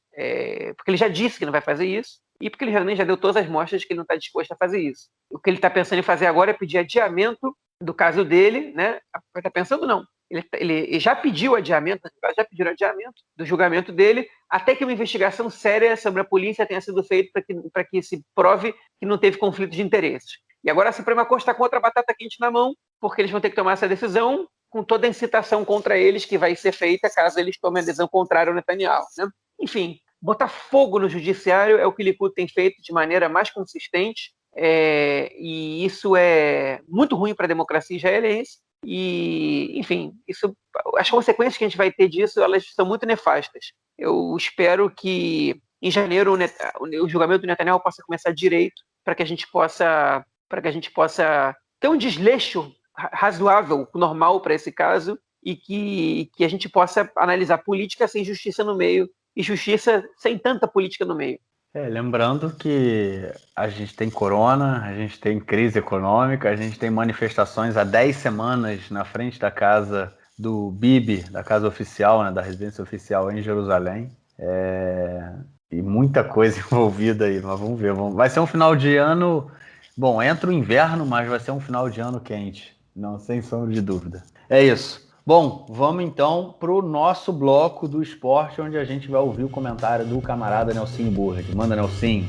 porque ele já disse que não vai fazer isso, e porque ele realmente já deu todas as mostras de que ele não está disposto a fazer isso. O que ele está pensando em fazer agora é pedir adiamento do caso dele, né? Está pensando não. Ele já pediu adiamento, já pediram adiamento do julgamento dele, até que uma investigação séria sobre a polícia tenha sido feita para que se prove que não teve conflito de interesses. E agora a Suprema Corte está com outra batata quente na mão, porque eles vão ter que tomar essa decisão com toda a incitação contra eles que vai ser feita caso eles tomem a decisão contrária ao Netanyahu, né? Enfim, botar fogo no judiciário é o que o Likud tem feito de maneira mais consistente, e isso é muito ruim para a democracia israelense. E, enfim, as consequências que a gente vai ter disso, elas são muito nefastas. Eu espero que em janeiro o julgamento do Netanyahu possa começar direito, para que a gente possa ter um desleixo razoável, normal para esse caso, e que a gente possa analisar política sem justiça no meio e justiça sem tanta política no meio. Lembrando que a gente tem corona, a gente tem crise econômica, a gente tem manifestações há 10 semanas na frente da casa do Bibi, da casa oficial, né, da residência oficial em Jerusalém. E muita coisa envolvida aí, mas vamos ver. Vai ser um final de ano... Bom, entra o inverno, mas vai ser um final de ano quente. Não, sem sombra de dúvida. É isso. Bom, vamos então para o nosso bloco do esporte, onde a gente vai ouvir o comentário do camarada Nelsinho Burri. Manda, Nelsinho.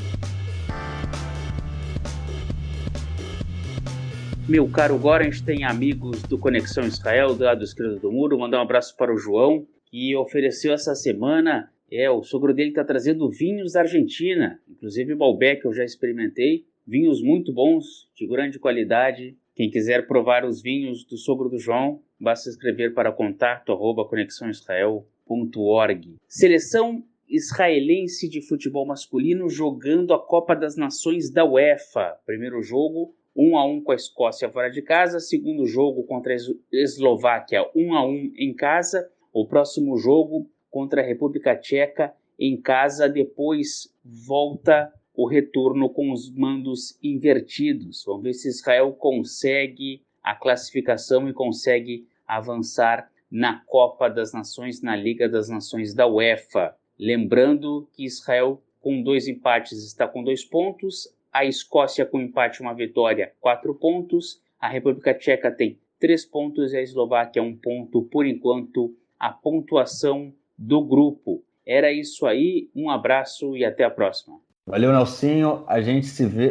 Meu caro Goran, tem amigos do Conexão Israel, do lado esquerdo do muro. Mandar um abraço para o João, que ofereceu essa semana. O sogro dele está trazendo vinhos da Argentina, inclusive Malbec, eu já experimentei. Vinhos muito bons, de grande qualidade. Quem quiser provar os vinhos do sogro do João, basta escrever para contato@conexãoisrael.org. Seleção israelense de futebol masculino jogando a Copa das Nações da UEFA. Primeiro jogo, 1-1 com a Escócia fora de casa. Segundo jogo contra a Eslováquia, 1-1 em casa. O próximo jogo contra a República Tcheca em casa. Depois volta o retorno com os mandos invertidos. Vamos ver se Israel consegue a classificação e consegue avançar na Copa das Nações, na Liga das Nações da UEFA. Lembrando que Israel, com 2 empates, está com 2 pontos. A Escócia, com empate, 1 vitória, 4 pontos. A República Tcheca tem 3 pontos e a Eslováquia 1 ponto. Por enquanto, a pontuação do grupo. Era isso aí. Um abraço e até a próxima. Valeu, Nelsinho. A gente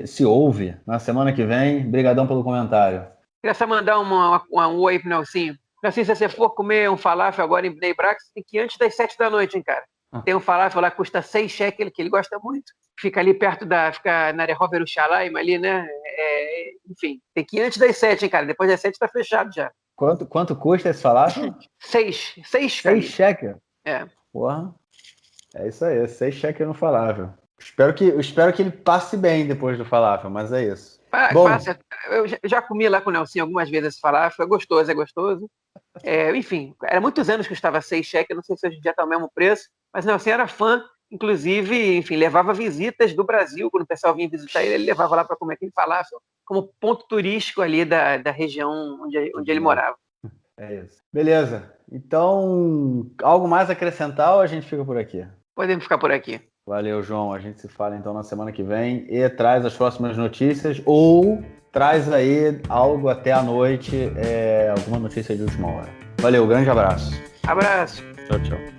se ouve na semana que vem. Obrigadão pelo comentário. Queria só mandar um oi pro Nelsinho. Nelsinho, se você for comer um falafel agora em Bnei Brak, você tem que ir antes das 7 da noite, hein, cara. Tem um falafel lá que custa 6 shekel, que ele gosta muito. Fica ali perto fica na Rehov Yerushalayim ali, né? Enfim, tem que ir antes das 7, hein, cara. Depois das 7 tá fechado já. Quanto custa esse falafel? 6 shekel? Porra. É isso aí, 6 shekel no falafel. Espero que ele passe bem depois do falafel, mas é isso. Bom, eu já comi lá com o Nelsinho algumas vezes esse falafel, é gostoso. Enfim, era muitos anos que custava 6 shekel, não sei se hoje em dia tá o mesmo preço, mas o Nelsinho era fã, inclusive, enfim, levava visitas do Brasil, quando o pessoal vinha visitar ele levava lá para comer aquele falafel, como ponto turístico ali da região onde ele morava. É isso. Beleza. Então, algo mais a acrescentar ou a gente fica por aqui? Podemos ficar por aqui. Valeu, João. A gente se fala então na semana que vem e traz as próximas notícias ou traz aí algo até a noite, alguma notícia de última hora. Valeu, grande abraço. Abraço. Tchau, tchau.